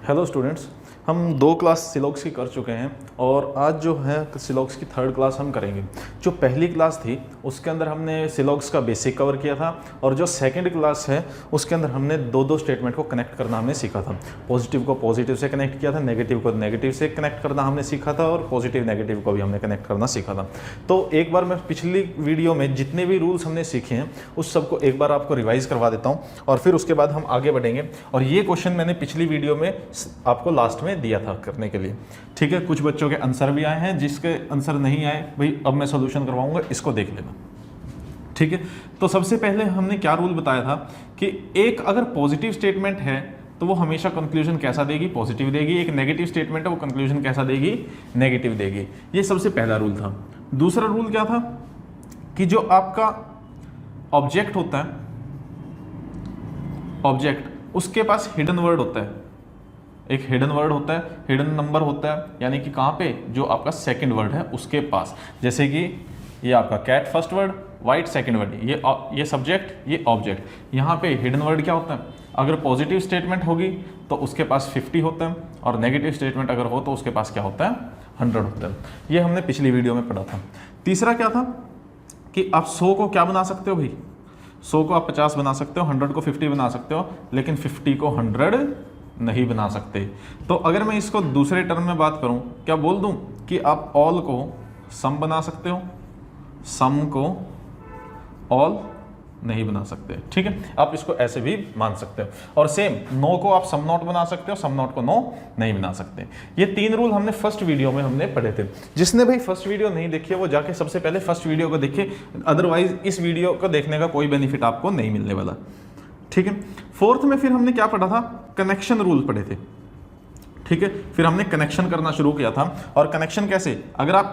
Hello students, हम 2 class सिलॉक्स की कर चुके हैं और आज जो है सिलॉक्स की 3rd क्लास हम करेंगे। जो पहली क्लास थी उसके अंदर हमने सिलॉक्स का बेसिक कवर किया था और जो 2nd क्लास है उसके अंदर हमने दो स्टेटमेंट को कनेक्ट करना हमने सीखा था। पॉजिटिव को पॉजिटिव से कनेक्ट किया था, नेगेटिव को नेगेटिव से कनेक्ट करना हमने सीखा था और पॉजिटिव नेगेटिव को भी हमने कनेक्ट करना सीखा था। तो एक बार मैं पिछली वीडियो में जितने भी रूल्स हमने सीखे हैं उस सबको एक बार आपको रिवाइज करवा देता हूँ और फिर उसके बाद हम आगे बढ़ेंगे। और ये क्वेश्चन मैंने पिछली वीडियो में आपको लास्ट में दिया था करने के लिए, ठीक है। कुछ बच्चों के आंसर भी आए हैं, जिसके आंसर नहीं आए भाई अब मैं सॉल्यूशन करवाऊंगा, इसको देख लेना, ठीक है। तो सबसे पहले हमने क्या रूल बताया था कि एक अगर पॉजिटिव स्टेटमेंट है तो वो हमेशा कंक्लूजन कैसा देगी, पॉजिटिव देगी। एक नेगेटिव स्टेटमेंट है वो कंक्लूजन कैसा देगी, नेगेटिव देगी। ये सबसे पहला रूल था। दूसरा रूल क्या था कि जो आपका ऑब्जेक्ट होता है, ऑब्जेक्ट उसके पास हिडन वर्ड होता है, एक हिडन वर्ड होता है, हिडन नंबर होता है, यानी कि कहाँ पे, जो आपका सेकंड वर्ड है उसके पास। जैसे कि ये आपका cat first word, white second word, ये सब्जेक्ट, ये ऑब्जेक्ट। यहाँ पे हिडन वर्ड क्या होता है, अगर पॉजिटिव स्टेटमेंट होगी तो उसके पास 50 होता है और नेगेटिव स्टेटमेंट अगर हो तो उसके पास क्या होता है, 100 होता है। ये हमने पिछली वीडियो में पढ़ा था। तीसरा क्या था कि आप 100 को क्या बना सकते हो भाई, 100 को आप 50 बना सकते हो, 100 को 50 बना सकते हो, लेकिन 50 को 100 नहीं बना सकते। तो अगर मैं इसको दूसरे टर्म में बात करूं, क्या बोल दूं कि आप ऑल को सम बना सकते हो, सम को ऑल नहीं बना सकते, ठीक है। आप इसको ऐसे भी मान सकते हो। और सेम नो को आप सम नॉट बना सकते हो, सम नॉट को नो नहीं बना सकते। ये 3 रूल हमने फर्स्ट वीडियो में हमने पढ़े थे। जिसने भाई फर्स्ट वीडियो नहीं देखी है वो जाके सबसे पहले फर्स्ट वीडियो को देखे, अदरवाइज इस वीडियो को देखने का कोई बेनिफिट आपको नहीं मिलने वाला, ठीक है। 4th में फिर हमने क्या पढ़ा था, कनेक्शन रूल पढ़े थे, ठीक है। फिर हमने कनेक्शन करना शुरू किया था। और कनेक्शन कैसे, अगर आप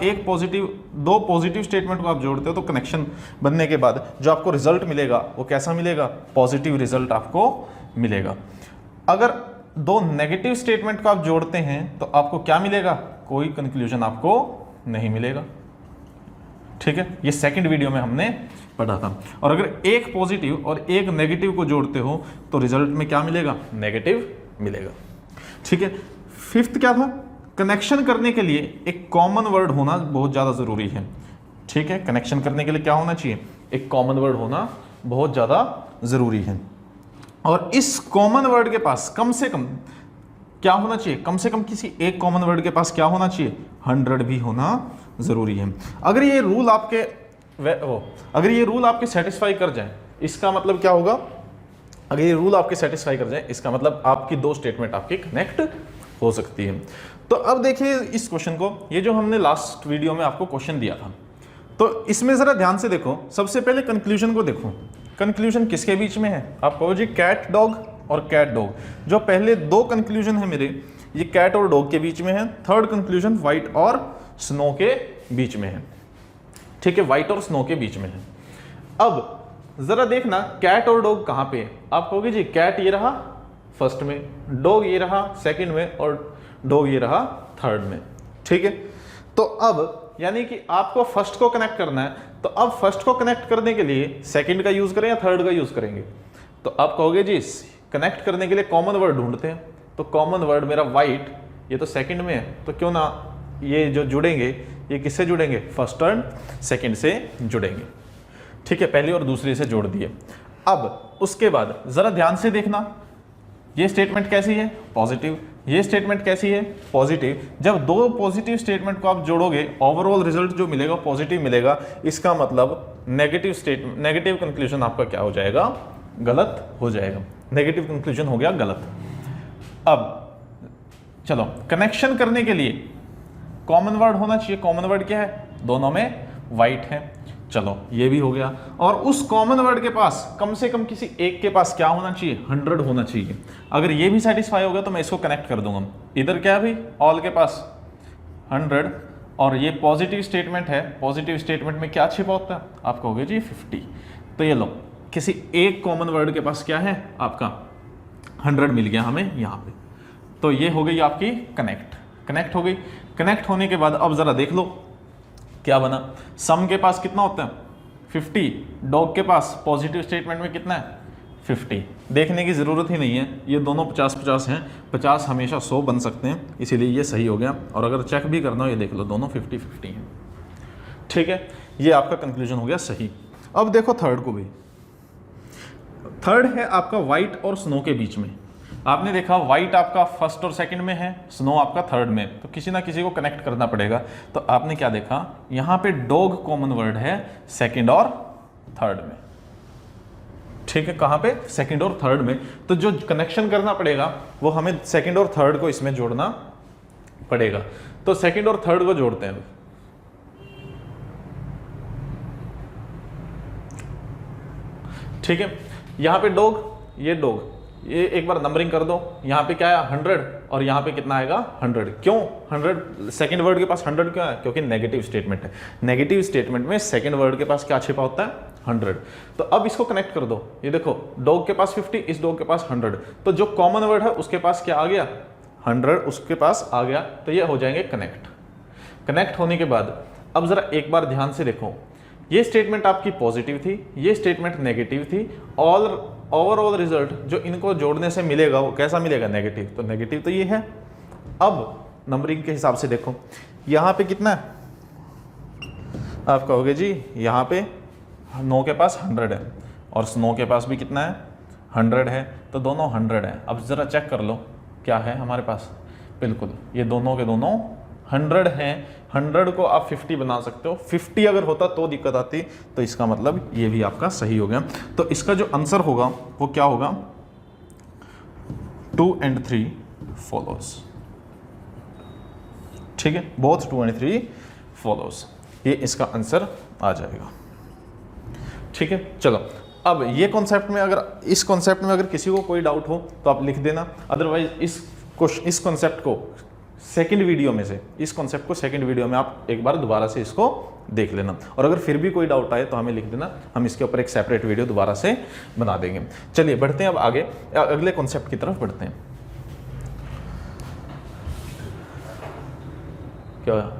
दो पॉजिटिव स्टेटमेंट को आप जोड़ते हो तो कनेक्शन बनने के बाद जो आपको रिजल्ट मिलेगा वो कैसा मिलेगा, पॉजिटिव रिजल्ट आपको मिलेगा। अगर 2 नेगेटिव स्टेटमेंट को आप जोड़ते हैं तो आपको क्या मिलेगा, कोई कंक्लूजन आपको नहीं मिलेगा, ठीक है। ये 2nd वीडियो में हमने पढ़ा था। और अगर एक पॉजिटिव और एक नेगेटिव को जोड़ते हो तो रिजल्ट में क्या मिलेगा, नेगेटिव मिलेगा, ठीक है। 5th क्या था, कनेक्शन करने के लिए एक कॉमन वर्ड होना बहुत ज़्यादा ज़रूरी है, ठीक है। कनेक्शन करने के लिए क्या होना चाहिए, एक कॉमन वर्ड होना बहुत ज़्यादा ज़रूरी है। और इस कॉमन वर्ड के पास कम से कम क्या होना चाहिए, कम से कम किसी एक कॉमन वर्ड के पास क्या होना चाहिए, 100 भी होना ज़रूरी है। अगर ये रूल आपके सेटिस्फाई कर जाए, इसका मतलब क्या होगा, अगर ये रूल आपके सेटिस्फाई कर जाए इसका मतलब आपकी 2 स्टेटमेंट आपकी कनेक्ट हो सकती है। तो अब देखिए इस क्वेश्चन को, ये जो हमने लास्ट वीडियो में आपको क्वेश्चन दिया था, तो इसमें ज़रा ध्यान से देखो। सबसे पहले कंक्लूजन को देखो, कंक्लूजन किसके बीच में है, आप कहो जी कैट डॉग और कैट डॉग। जो पहले 2 कंक्लूजन है मेरे, ये कैट और डॉग के बीच में है। 3rd कंक्लूजन व्हाइट और स्नो के बीच में है, ठीक है, व्हाइट और स्नो के बीच में है। अब जरा देखना कैट और डॉग कहां पे है, आप कहोगे जी कैट ये रहा फर्स्ट में, डॉग ये रहा सेकंड में और डॉग ये रहा 3rd में, ठीक है। तो अब यानी कि आपको फर्स्ट को कनेक्ट करना है, तो अब फर्स्ट को कनेक्ट करने के लिए सेकंड का यूज करें या 3rd का यूज करेंगे, तो आप कहोगे जी कनेक्ट करने के लिए कॉमन वर्ड ढूंढते हैं। तो कॉमन वर्ड मेरा व्हाइट, ये तो सेकंड में है, तो क्यों ना ये जो जुड़ेंगे ये किससे जुड़ेंगे, फर्स्ट और सेकंड से जुड़ेंगे, ठीक है। पहले और दूसरे से जोड़ दिए। अब उसके बाद जरा ध्यान से देखना, ये स्टेटमेंट कैसी है, पॉजिटिव, ये स्टेटमेंट कैसी है, पॉजिटिव। जब 2 पॉजिटिव स्टेटमेंट को आप जोड़ोगे ओवरऑल रिजल्ट जो मिलेगा पॉजिटिव मिलेगा। इसका मतलब नेगेटिव कंक्लूजन आपका क्या हो जाएगा, गलत हो जाएगा, नेगेटिव कंक्लूजन हो गया गलत। अब चलो कनेक्शन करने के लिए कॉमन वर्ड होना चाहिए। कॉमन वर्ड क्या है, दोनों में व्हाइट है, चलो ये भी हो गया। और उस कॉमन वर्ड के पास कम से कम किसी एक के पास क्या होना चाहिए, 100 होना चाहिए। अगर ये भी सेटिस्फाई होगा तो मैं इसको कनेक्ट कर दूंगा। इधर क्या है भाई, ऑल के पास 100 और ये पॉजिटिव स्टेटमेंट है, पॉजिटिव स्टेटमेंट में क्या छिपा होता है, आप कहोगे जी 50। तो ये लो किसी एक कॉमन वर्ड के पास क्या है, आपका 100 मिल गया हमें यहाँ पे। तो ये हो गई आपकी कनेक्ट हो गई। कनेक्ट होने के बाद अब जरा देख लो क्या बना, सम के पास कितना होता है 50, डॉग के पास पॉजिटिव स्टेटमेंट में कितना है 50, देखने की ज़रूरत ही नहीं है, ये दोनों 50-50 हैं, 50 हमेशा 100 बन सकते हैं, इसीलिए ये सही हो गया। और अगर चेक भी करना हो ये देख लो, दोनों 50-50 हैं। ठीक है, ये आपका कंक्लूजन हो गया सही। अब देखो थर्ड को भी, थर्ड है आपका वाइट और स्नो के बीच में। आपने देखा वाइट आपका फर्स्ट और सेकंड में है, स्नो आपका थर्ड में, तो किसी ना किसी को कनेक्ट करना पड़ेगा। तो आपने क्या देखा, यहाँ पे डॉग कॉमन वर्ड है सेकंड और थर्ड में। ठीक है, कहाँ पे, सेकंड और थर्ड में। तो जो कनेक्शन करना पड़ेगा वो हमें सेकंड और थर्ड को इसमें जोड़ना पड़ेगा। तो सेकंड और थर्ड को जोड़ते हैं। ठीक है, यहाँ पे डॉग, ये डॉग, ये एक बार नंबरिंग कर दो। यहाँ पे क्या है 100 और यहाँ पे कितना आएगा 100। क्यों 100, सेकंड वर्ड के पास 100 क्यों है, क्योंकि नेगेटिव स्टेटमेंट है। नेगेटिव स्टेटमेंट में सेकंड वर्ड के पास क्या छिपा होता है 100। तो अब इसको कनेक्ट कर दो, ये देखो डॉग के पास 50, इस डॉग के पास 100, तो जो कॉमन वर्ड है उसके पास क्या आ गया 100, उसके पास आ गया, तो ये हो जाएंगे कनेक्ट। कनेक्ट होने के बाद अब जरा एक बार ध्यान से देखो, ये स्टेटमेंट आपकी पॉजिटिव थी, ये स्टेटमेंट नेगेटिव थी। ओवरऑल रिजल्ट जो इनको जोड़ने से मिलेगा वो कैसा मिलेगा, नेगेटिव। तो नेगेटिव तो ये है। अब नंबरिंग के हिसाब से देखो, यहाँ पे कितना है, आप कहोगे जी यहाँ पे नो के पास 100 है और स्नो के पास भी कितना है 100 है, तो दोनों 100 है। अब ज़रा चेक कर लो क्या है हमारे पास, बिल्कुल ये दोनों के दोनों 100 हैं। 100 को आप 50 बना सकते हो, 50 अगर होता तो दिक्कत आती, तो इसका मतलब ये भी आपका सही हो गया। तो इसका जो आंसर होगा वो क्या होगा, 2 and 3 follows। ठीक है, बोथ 2 and 3 follows, ये इसका आंसर आ जाएगा। ठीक है, चलो अब ये कॉन्सेप्ट में, अगर इस कॉन्सेप्ट में अगर किसी को कोई डाउट हो तो आप लिख देना, अदरवाइज इस कॉन्सेप्ट को सेकंड वीडियो में से, इस कॉन्सेप्ट को सेकंड वीडियो में आप एक बार दोबारा से इसको देख लेना। और अगर फिर भी कोई डाउट आए तो हमें लिख देना, हम इसके ऊपर एक सेपरेट वीडियो दोबारा से बना देंगे। चलिए बढ़ते हैं अब आगे, अगले कॉन्सेप्ट की तरफ बढ़ते हैं। क्या हुआ,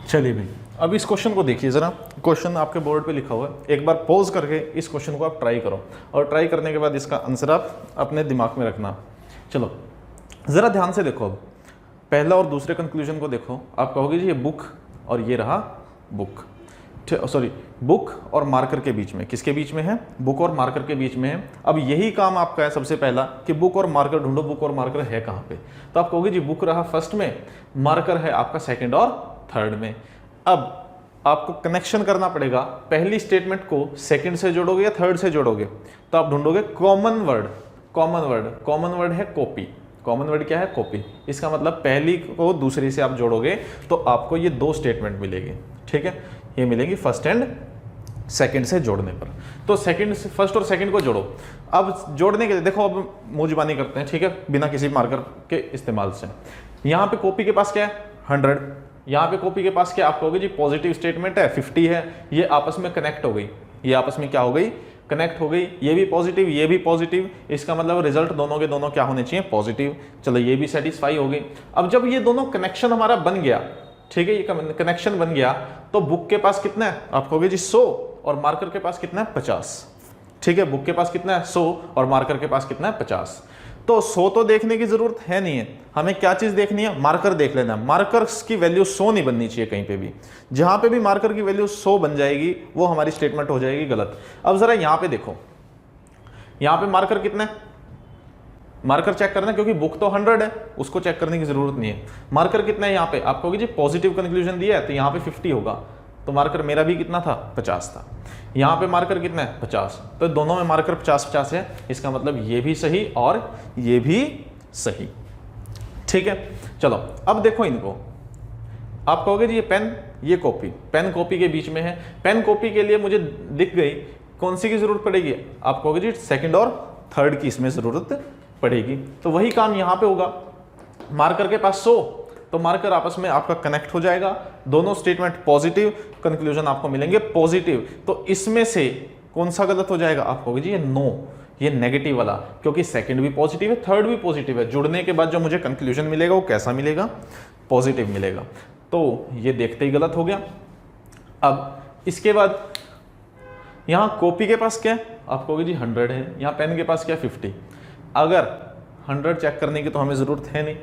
चलिए भाई अब इस क्वेश्चन को देखिए जरा। क्वेश्चन आपके बोर्ड पे लिखा हुआ है, एक बार पॉज करके इस क्वेश्चन को आप ट्राई करो, और ट्राई करने के बाद इसका आंसर आप अपने दिमाग में रखना। चलो ज़रा ध्यान से देखो, अब पहला और दूसरे कंक्लूजन को देखो। आप कहोगे जी ये बुक और ये रहा बुक, सॉरी बुक और मार्कर के बीच में, किसके बीच में है, बुक और मार्कर के बीच में है। अब यही काम आपका है सबसे पहला कि बुक और मार्कर ढूंढो, बुक और मार्कर है कहाँ पे। तो आप कहोगे जी बुक रहा फर्स्ट में, मार्कर है आपका सेकेंड और थर्ड में। अब आपको कनेक्शन करना पड़ेगा, पहली स्टेटमेंट को सेकंड से जोड़ोगे या थर्ड से जोड़ोगे, तो आप ढूंढोगे कॉमन वर्ड। कॉमन वर्ड है कॉपी। कॉमन वर्ड क्या है, कॉपी। इसका मतलब पहली को दूसरी से आप जोड़ोगे तो आपको ये दो स्टेटमेंट मिलेगी। ठीक है, ये मिलेंगी फर्स्ट एंड सेकंड से जोड़ने पर। तो सेकंड से फर्स्ट और सेकंड को जोड़ो। अब जोड़ने के लिए देखो, अब मुंह जुबानी करते हैं, ठीक है, बिना किसी मार्कर के इस्तेमाल से। यहाँ पे कॉपी के पास क्या है 100, यहाँ पे कॉपी के पास क्या, आप कहोगे जी पॉजिटिव स्टेटमेंट है 50 है, ये आपस में कनेक्ट हो गई, ये आपस में क्या हो गई, कनेक्ट हो गई, ये भी पॉजिटिव ये भी पॉजिटिव, इसका मतलब रिजल्ट दोनों के दोनों क्या होने चाहिए, पॉजिटिव। चलो ये भी सेटिस्फाई हो गई। अब जब ये दोनों कनेक्शन हमारा बन गया, ठीक है, ये कनेक्शन बन गया, तो बुक के पास कितना है, आप कहोगे जी 100, और मार्कर के पास कितना है 50। ठीक है, बुक के पास कितना है 100 और मार्कर के पास कितना है 50। तो 100 तो देखने की जरूरत है नहीं है, हमें क्या चीज देखनी है, मार्कर देख लेना है। मार्कर की वैल्यू 100 नहीं बननी चाहिए कहीं पे भी, जहां पे भी मार्कर की वैल्यू 100 बन जाएगी वो हमारी स्टेटमेंट हो जाएगी गलत। अब जरा यहां पे देखो, यहां पे मार्कर कितना है, मार्कर चेक करना, क्योंकि बुक तो 100 है, उसको चेक करने की जरूरत नहीं है। मार्कर कितना है यहाँ पे, आप कहोगे जी पॉजिटिव कंक्लूजन दिया है तो यहाँ पे 50 होगा, तो मार्कर मेरा भी कितना था 50 था। यहाँ पे मार्कर कितना है 50, तो दोनों में मार्कर 50-50 है, इसका मतलब ये भी सही और ये भी सही। ठीक है, चलो अब देखो इनको, आप कहोगे जी ये पेन ये कॉपी, पेन कॉपी के बीच में है। पेन कॉपी के लिए मुझे दिख गई, कौन सी की जरूरत पड़ेगी, आप कहोगे जी सेकंड और थर्ड की इसमें जरूरत पड़ेगी। तो वही काम यहाँ पे होगा, मार्कर के पास 100, तो मार्कर आपस में आपका कनेक्ट हो जाएगा, दोनों स्टेटमेंट पॉजिटिव, कंक्लूजन आपको मिलेंगे पॉजिटिव। तो इसमें से कौन सा गलत हो जाएगा, आप कहोगे जी ये नो, ये नेगेटिव वाला, क्योंकि सेकंड भी पॉजिटिव है थर्ड भी पॉजिटिव है, जुड़ने के बाद जो मुझे कंक्लूजन मिलेगा वो कैसा मिलेगा, पॉजिटिव मिलेगा। तो ये देखते ही गलत हो गया। अब इसके बाद यहाँ कॉपी के पास क्या है, आप कहोगे जी 100 है, यहाँ पेन के पास क्या है 50। अगर 100 चेक करने की तो हमें ज़रूरत है नहीं,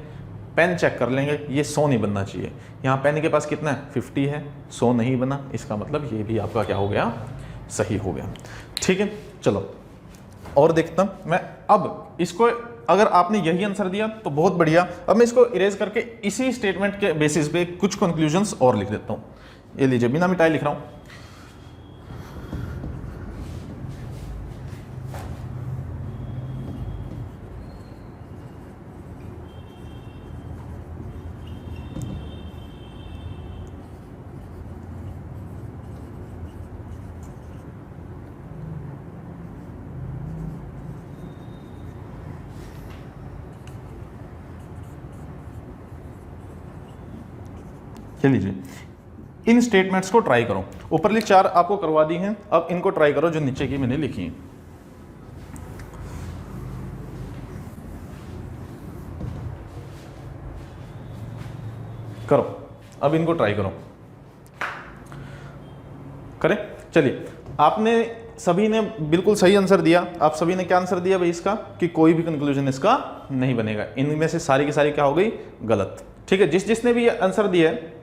पेन चेक कर लेंगे, ये 100 नहीं बनना चाहिए। यहाँ पेन के पास कितना है 50 है, 100 नहीं बना, इसका मतलब ये भी आपका क्या हो गया, सही हो गया। ठीक है, चलो और देखता हूँ मैं। अब इसको अगर आपने यही आंसर दिया तो बहुत बढ़िया। अब मैं इसको इरेज करके इसी स्टेटमेंट के बेसिस पे कुछ कंक्लूजन्स और लिख देता हूँ। ये लीजिए, बिना मिटाए लिख रहा हूँ। लीजिए, इन स्टेटमेंट्स को ट्राई करो। ऊपरली 4 आपको करवा दी हैं, अब इनको ट्राई करो जो नीचे की मैंने लिखी है। करो, अब इनको ट्राई करो। करें, चलिए। आपने सभी ने बिल्कुल सही आंसर दिया। आप सभी ने क्या आंसर दिया भाई इसका, कि कोई भी कंक्लूजन इसका नहीं बनेगा। इनमें से सारी की सारी क्या हो गई, गलत। ठीक है, जिसने भी आंसर दिया है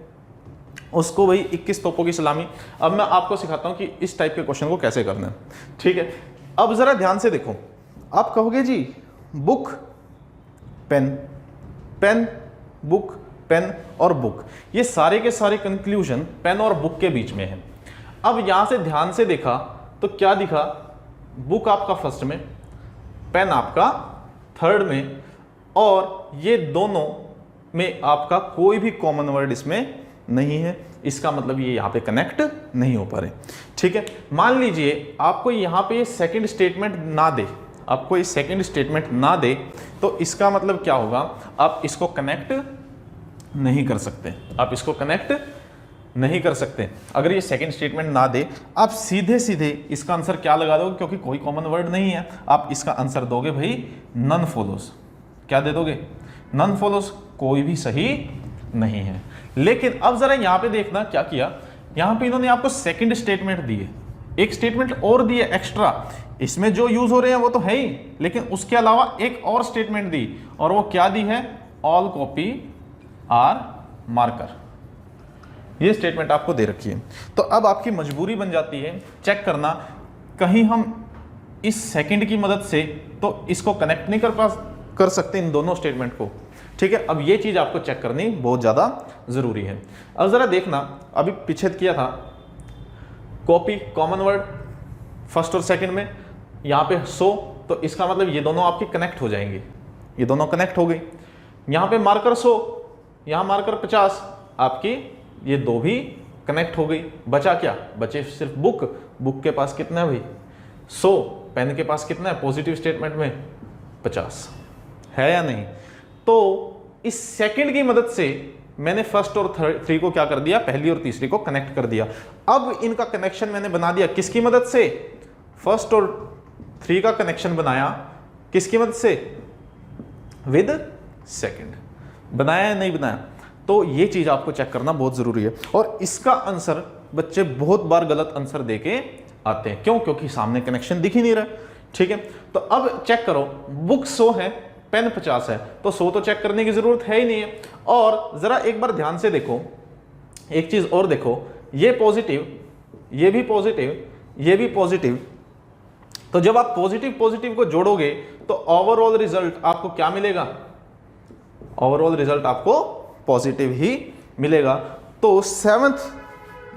उसको भाई 21 तोपों की सलामी। अब मैं आपको सिखाता हूं कि इस टाइप के क्वेश्चन को कैसे करना है। ठीक है, अब जरा ध्यान से देखो। आप कहोगे जी book pen, pen book, pen और बुक, ये सारे के सारे कंक्लूजन पेन और बुक के बीच में है। अब यहां से ध्यान से देखा तो क्या दिखा, बुक आपका फर्स्ट में, पेन आपका थर्ड में, और ये दोनों में आपका कोई भी कॉमन वर्ड इसमें नहीं है। इसका मतलब ये यहां पे कनेक्ट नहीं हो पा रहे। ठीक है, मान लीजिए आपको यहां पे सेकंड स्टेटमेंट ना दे, आपको ये सेकंड स्टेटमेंट ना दे, तो इसका मतलब क्या होगा, आप इसको कनेक्ट नहीं कर सकते, आप इसको कनेक्ट नहीं कर सकते। अगर ये सेकंड स्टेटमेंट ना दे, आप सीधे सीधे इसका आंसर क्या लगा दोगे, क्योंकि कोई कॉमन वर्ड नहीं है, आप इसका आंसर दोगे भाई नन फॉलोज। क्या दे दोगे, नन फॉलोज, कोई भी सही नहीं है। लेकिन अब जरा यहां पे देखना क्या किया, यहां पे इन्होंने आपको सेकंड स्टेटमेंट दी है, एक स्टेटमेंट और दी है एक्स्ट्रा। इसमें जो यूज हो रहे हैं वो तो है ही, लेकिन उसके अलावा एक और स्टेटमेंट दी, और वो क्या दी है, ऑल कॉपी आर मार्कर। ये स्टेटमेंट आपको दे रखी है। तो अब आपकी मजबूरी बन जाती है चेक करना, कहीं हम इस सेकंड की मदद से तो इसको कनेक्ट नहीं कर सकते इन दोनों स्टेटमेंट को। ठीक है, अब ये चीज आपको चेक करनी बहुत ज्यादा जरूरी है। अब जरा देखना, अभी पीछे किया था कॉपी कॉमन वर्ड फर्स्ट और सेकंड में, यहां पे 100, तो इसका मतलब ये दोनों आपके कनेक्ट हो जाएंगे, ये दोनों कनेक्ट हो गई। यहां पे मार्कर 100, यहां मार्कर 50, आपकी ये दो भी कनेक्ट हो गई। बचा क्या, बचे सिर्फ बुक। बुक के पास कितना है भाई 100, पेन के पास कितना है पॉजिटिव स्टेटमेंट में 50 है या नहीं। तो इस सेकंड की मदद से मैंने फर्स्ट और थ्री को क्या कर दिया, पहली और तीसरी को कनेक्ट कर दिया। अब इनका कनेक्शन मैंने बना दिया किसकी मदद से, फर्स्ट और थ्री का कनेक्शन बनाया किसकी मदद से, विद सेकंड। बनाया या नहीं बनाया, तो ये चीज आपको चेक करना बहुत जरूरी है। और इसका आंसर बच्चे बहुत बार गलत आंसर देके आते हैं। क्यों, क्योंकि सामने कनेक्शन दिख ही नहीं रहा। ठीक है, तो अब चेक करो, बुक 100 है, पेन 50 है, तो 100 तो चेक करने की जरूरत है ही नहीं है। और जरा एक बार ध्यान से देखो, एक चीज और देखो, ये पॉजिटिव, ये भी पॉजिटिव, ये भी पॉजिटिव, तो जब आप पॉजिटिव पॉजिटिव को जोड़ोगे तो ओवरऑल रिजल्ट आपको क्या मिलेगा, ओवरऑल रिजल्ट आपको पॉजिटिव ही मिलेगा। तो 7th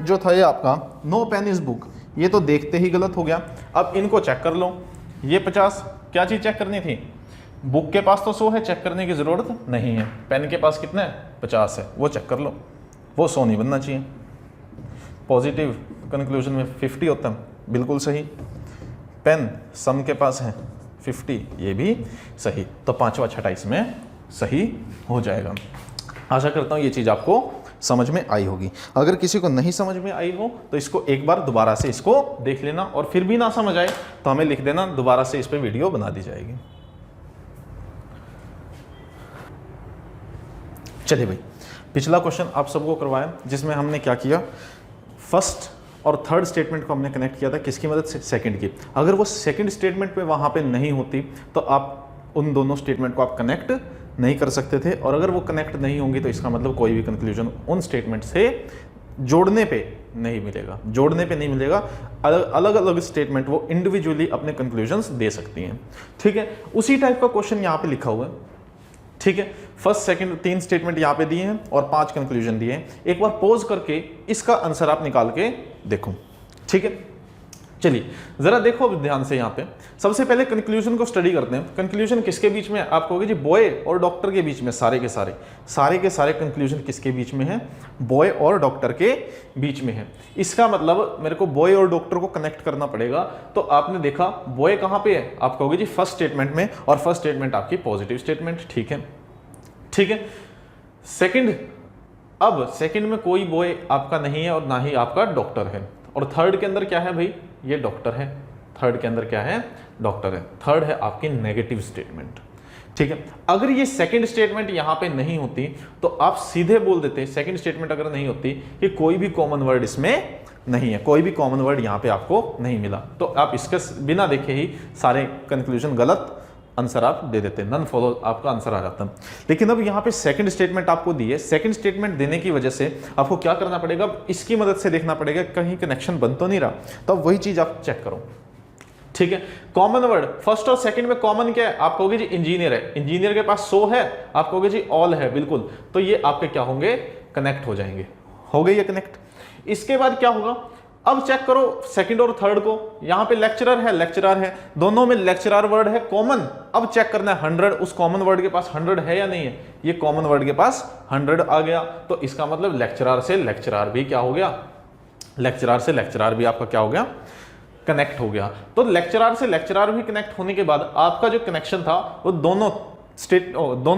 जो था ये आपका नो पेन इज बुक, ये तो देखते ही गलत हो गया। अब इनको चेक कर लो, ये 50, क्या चीज चेक करनी थी, बुक के पास तो 100 है, चेक करने की जरूरत नहीं है। पेन के पास कितना है 50 है, वो चेक कर लो, वो 100 नहीं बनना चाहिए। पॉजिटिव कंक्लूजन में 50 होता है, बिल्कुल सही। पेन सम के पास है 50, ये भी सही। तो 5वां 6वां इसमें सही हो जाएगा। आशा करता हूँ ये चीज़ आपको समझ में आई होगी। अगर किसी को नहीं समझ में आई हो तो इसको एक बार दोबारा से इसको देख लेना, और फिर भी ना समझ आए तो हमें लिख देना, दोबारा से इस पर वीडियो बना दी जाएगी। चलिए भाई, पिछला क्वेश्चन आप सबको करवाया जिसमें हमने क्या किया, फर्स्ट और थर्ड स्टेटमेंट को हमने कनेक्ट किया था किसकी मदद से, सेकंड की। अगर वो सेकंड स्टेटमेंट पे वहाँ पे नहीं होती तो आप उन दोनों स्टेटमेंट को आप कनेक्ट नहीं कर सकते थे, और अगर वो कनेक्ट नहीं होंगी तो इसका मतलब कोई भी कंक्लूजन उन स्टेटमेंट से जोड़ने पे नहीं मिलेगा, जोड़ने पे नहीं मिलेगा। अलग अलग स्टेटमेंट वो इंडिविजुअली अपने कंक्लूजन्स दे सकती हैं। ठीक है, उसी टाइप का क्वेश्चन यहाँ पे लिखा हुआ है। ठीक है, फर्स्ट सेकंड 3 स्टेटमेंट यहाँ पे दिए हैं और 5 कंक्लूजन दिए हैं। एक बार पॉज करके इसका आंसर आप निकाल के देखो। ठीक है, चलिए जरा देखो ध्यान से। यहाँ पे सबसे पहले कंक्लूजन को स्टडी करते हैं। कंक्लूजन किसके बीच में, आप कहोगे जी बॉय और डॉक्टर के बीच में। सारे के सारे कंक्लूजन किसके बीच में है, बॉय और डॉक्टर के बीच में है। इसका मतलब मेरे को बॉय और डॉक्टर को कनेक्ट करना पड़ेगा। तो आपने देखा बॉय कहाँ पे है, आप कहोगे जी फर्स्ट स्टेटमेंट में, और फर्स्ट स्टेटमेंट आपकी पॉजिटिव स्टेटमेंट। ठीक है, ठीक है। सेकंड, अब सेकंड में कोई बॉय आपका नहीं है और ना ही आपका डॉक्टर है। और थर्ड के अंदर क्या है भाई, ये डॉक्टर है। थर्ड के अंदर क्या है, डॉक्टर है। थर्ड है आपकी नेगेटिव स्टेटमेंट। ठीक है, अगर ये सेकंड स्टेटमेंट यहां पे नहीं होती तो आप सीधे बोल देते, सेकंड स्टेटमेंट अगर नहीं होती कि कोई भी कॉमन वर्ड इसमें नहीं है, कोई भी कॉमन वर्ड यहां पे आपको नहीं मिला, तो आप इसके बिना देखे ही सारे कंक्लूजन गलत आंसर आप दे देते, नन फॉलो आपका आंसर आ जाता। लेकिन अब यहाँ पे सेकंड स्टेटमेंट आपको दी है। सेकंड स्टेटमेंट देने की वजह से आपको क्या करना पड़ेगा, इसकी मदद से देखना पड़ेगा कहीं कनेक्शन बन तो नहीं रहा। तो अब वही चीज आप चेक करो। ठीक है, कॉमन वर्ड फर्स्ट और सेकंड में कॉमन क्या है, आप कहोगे जी इंजीनियर है। इंजीनियर के पास सो है, आप कहोगे जी ऑल है, बिल्कुल। तो ये आपके क्या होंगे, कनेक्ट हो जाएंगे। हो गई ये कनेक्ट। इसके बाद क्या होगा, अब चेक करो सेकंड और थर्ड को। यहां पे लेक्चरर है, लेक्चरर है, दोनों में लेक्चरर वर्ड है कॉमन। अब चेक करना है 100 उस कॉमन वर्ड के पास 100 है या नहीं है। ये कॉमन वर्ड के पास 100 आ गया, तो इसका मतलब लेक्चरर से लेक्चरर भी क्या हो गया, लेक्चरर से लेक्चरर भी आपका क्या हो गया, कनेक्ट हो गया। तो लेक्चरर से लेक्चरर भी कनेक्ट होने के बाद आपका जो कनेक्शन था वो दोनों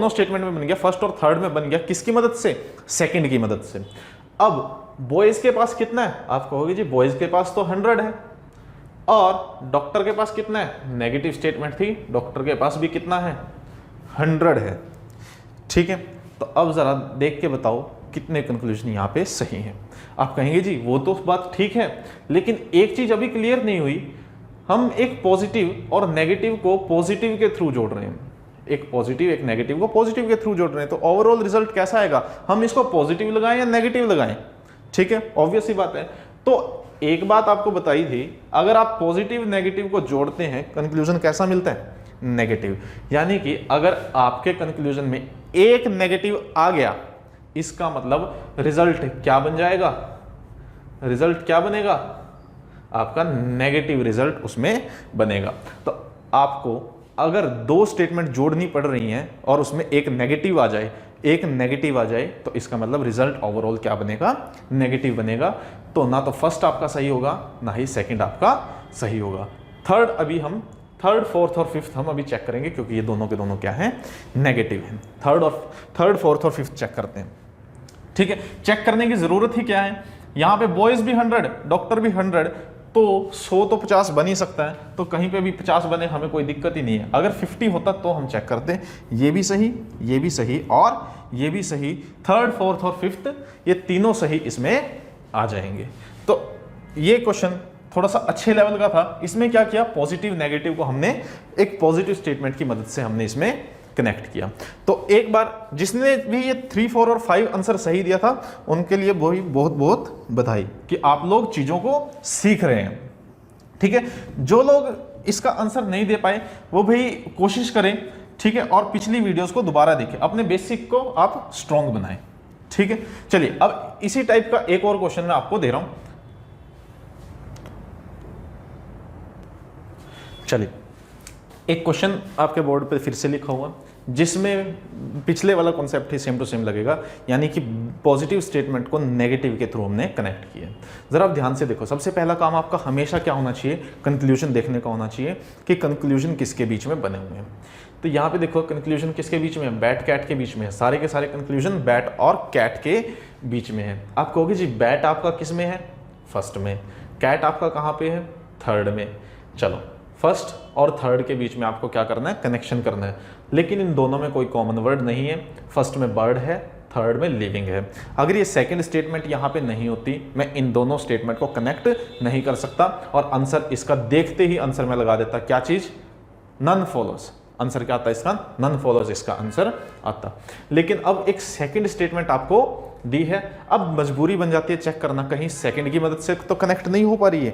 स्टेटमेंट में बन गया, फर्स्ट और थर्ड में बन गया। किसकी मदद से, सेकंड की मदद से। अब बॉयज के पास कितना है, आप कहोगे जी बॉयज के पास तो 100 है, और डॉक्टर के पास कितना है, नेगेटिव स्टेटमेंट थी, डॉक्टर के पास भी कितना है, 100 है। ठीक है, तो अब जरा देख के बताओ कितने कंक्लूजन यहाँ पे सही हैं। आप कहेंगे जी वो तो बात ठीक है, लेकिन एक चीज अभी क्लियर नहीं हुई, हम एक पॉजिटिव और नेगेटिव को पॉजिटिव के थ्रू जोड़ रहे हैं, एक पॉजिटिव एक नेगेटिव को पॉजिटिव के थ्रू जोड़ रहे हैं, तो ओवरऑल रिजल्ट कैसा आएगा, हम इसको पॉजिटिव लगाएं या नेगेटिव लगाएं। ठीक है, ऑब्वियस सी बात है। तो एक बात आपको बताई थी, अगर आप पॉजिटिव नेगेटिव को जोड़ते हैं कंक्लूजन कैसा मिलता है, नेगेटिव। यानी कि अगर आपके कंक्लूजन में एक नेगेटिव आ गया, इसका मतलब रिजल्ट क्या बन जाएगा, रिजल्ट क्या बनेगा, आपका नेगेटिव रिजल्ट उसमें बनेगा। तो आपको अगर 2 स्टेटमेंट जोड़नी पड़ रही हैं और उसमें एक नेगेटिव आ जाए, तो इसका मतलब रिजल्ट ओवरऑल क्या बनेगा, नेगेटिव बनेगा। तो ना तो फर्स्ट आपका सही होगा, ना ही सेकंड आपका सही होगा। थर्ड अभी हम थर्ड, फोर्थ और फिफ्थ हम अभी चेक करेंगे, क्योंकि ये दोनों के दोनों क्या हैं, नेगेटिव हैं। थर्ड, फोर्थ और फिफ्थ चेक करते हैं। ठीक है, चेक करने की जरूरत ही क्या है, यहाँ पे बॉयज भी 100, डॉक्टर भी 100, तो 100 तो 50 बन ही सकता है, तो कहीं पे भी 50 बने हमें कोई दिक्कत ही नहीं है। अगर 50 होता तो हम चेक करते हैं, ये भी सही, ये भी सही और ये भी सही, थर्ड, फोर्थ और फिफ्थ ये तीनों सही इसमें आ जाएंगे। तो ये क्वेश्चन थोड़ा सा अच्छे लेवल का था। इसमें क्या किया, पॉजिटिव नेगेटिव को हमने एक पॉजिटिव स्टेटमेंट की मदद से हमने इसमें कनेक्ट किया। तो एक बार जिसने भी ये 3, 4 और 5 आंसर सही दिया था उनके लिए बहुत बहुत बधाई कि आप लोग चीजों को सीख रहे हैं। ठीक है, जो लोग इसका आंसर नहीं दे पाए वो भी कोशिश करें। ठीक है, और पिछली वीडियोस को दोबारा देखें, अपने बेसिक को आप स्ट्रॉन्ग बनाएं। ठीक है, चलिए अब इसी टाइप का एक और क्वेश्चन मैं आपको दे रहा हूं। चलिए एक क्वेश्चन आपके बोर्ड पे फिर से लिखा हुआ, जिसमें पिछले वाला कॉन्सेप्ट ही सेम टू सेम लगेगा, यानी कि पॉजिटिव स्टेटमेंट को नेगेटिव के थ्रू हमने कनेक्ट किया। जरा आप ध्यान से देखो, सबसे पहला काम आपका हमेशा क्या होना चाहिए, कंक्लूजन देखने का होना चाहिए कि कंक्लूजन किसके बीच में बने हुए हैं। तो यहाँ पे देखो कंक्लूजन किसके बीच में है, बैट कैट के बीच में है। सारे के सारे कंक्लूजन बैट और कैट के बीच में है। आप कहोगे जी बैट आपका किस में है, फर्स्ट में, कैट आपका कहाँ पे है, थर्ड में। चलो फर्स्ट और थर्ड के बीच में आपको क्या करना है, कनेक्शन करना है। लेकिन इन दोनों में कोई कॉमन वर्ड नहीं है। फर्स्ट में बर्ड है, थर्ड में लिविंग है। अगर ये सेकंड स्टेटमेंट यहाँ पे नहीं होती, मैं इन दोनों स्टेटमेंट को कनेक्ट नहीं कर सकता और आंसर इसका देखते ही आंसर में लगा देता क्या चीज, नन फॉलोज। आंसर क्या आता है इसका, नन फॉलोज इसका आंसर आता। लेकिन अब एक सेकंड स्टेटमेंट आपको दी है, अब मजबूरी बन जाती है चेक करना कहीं सेकंड की मदद से तो कनेक्ट नहीं हो पा रही है,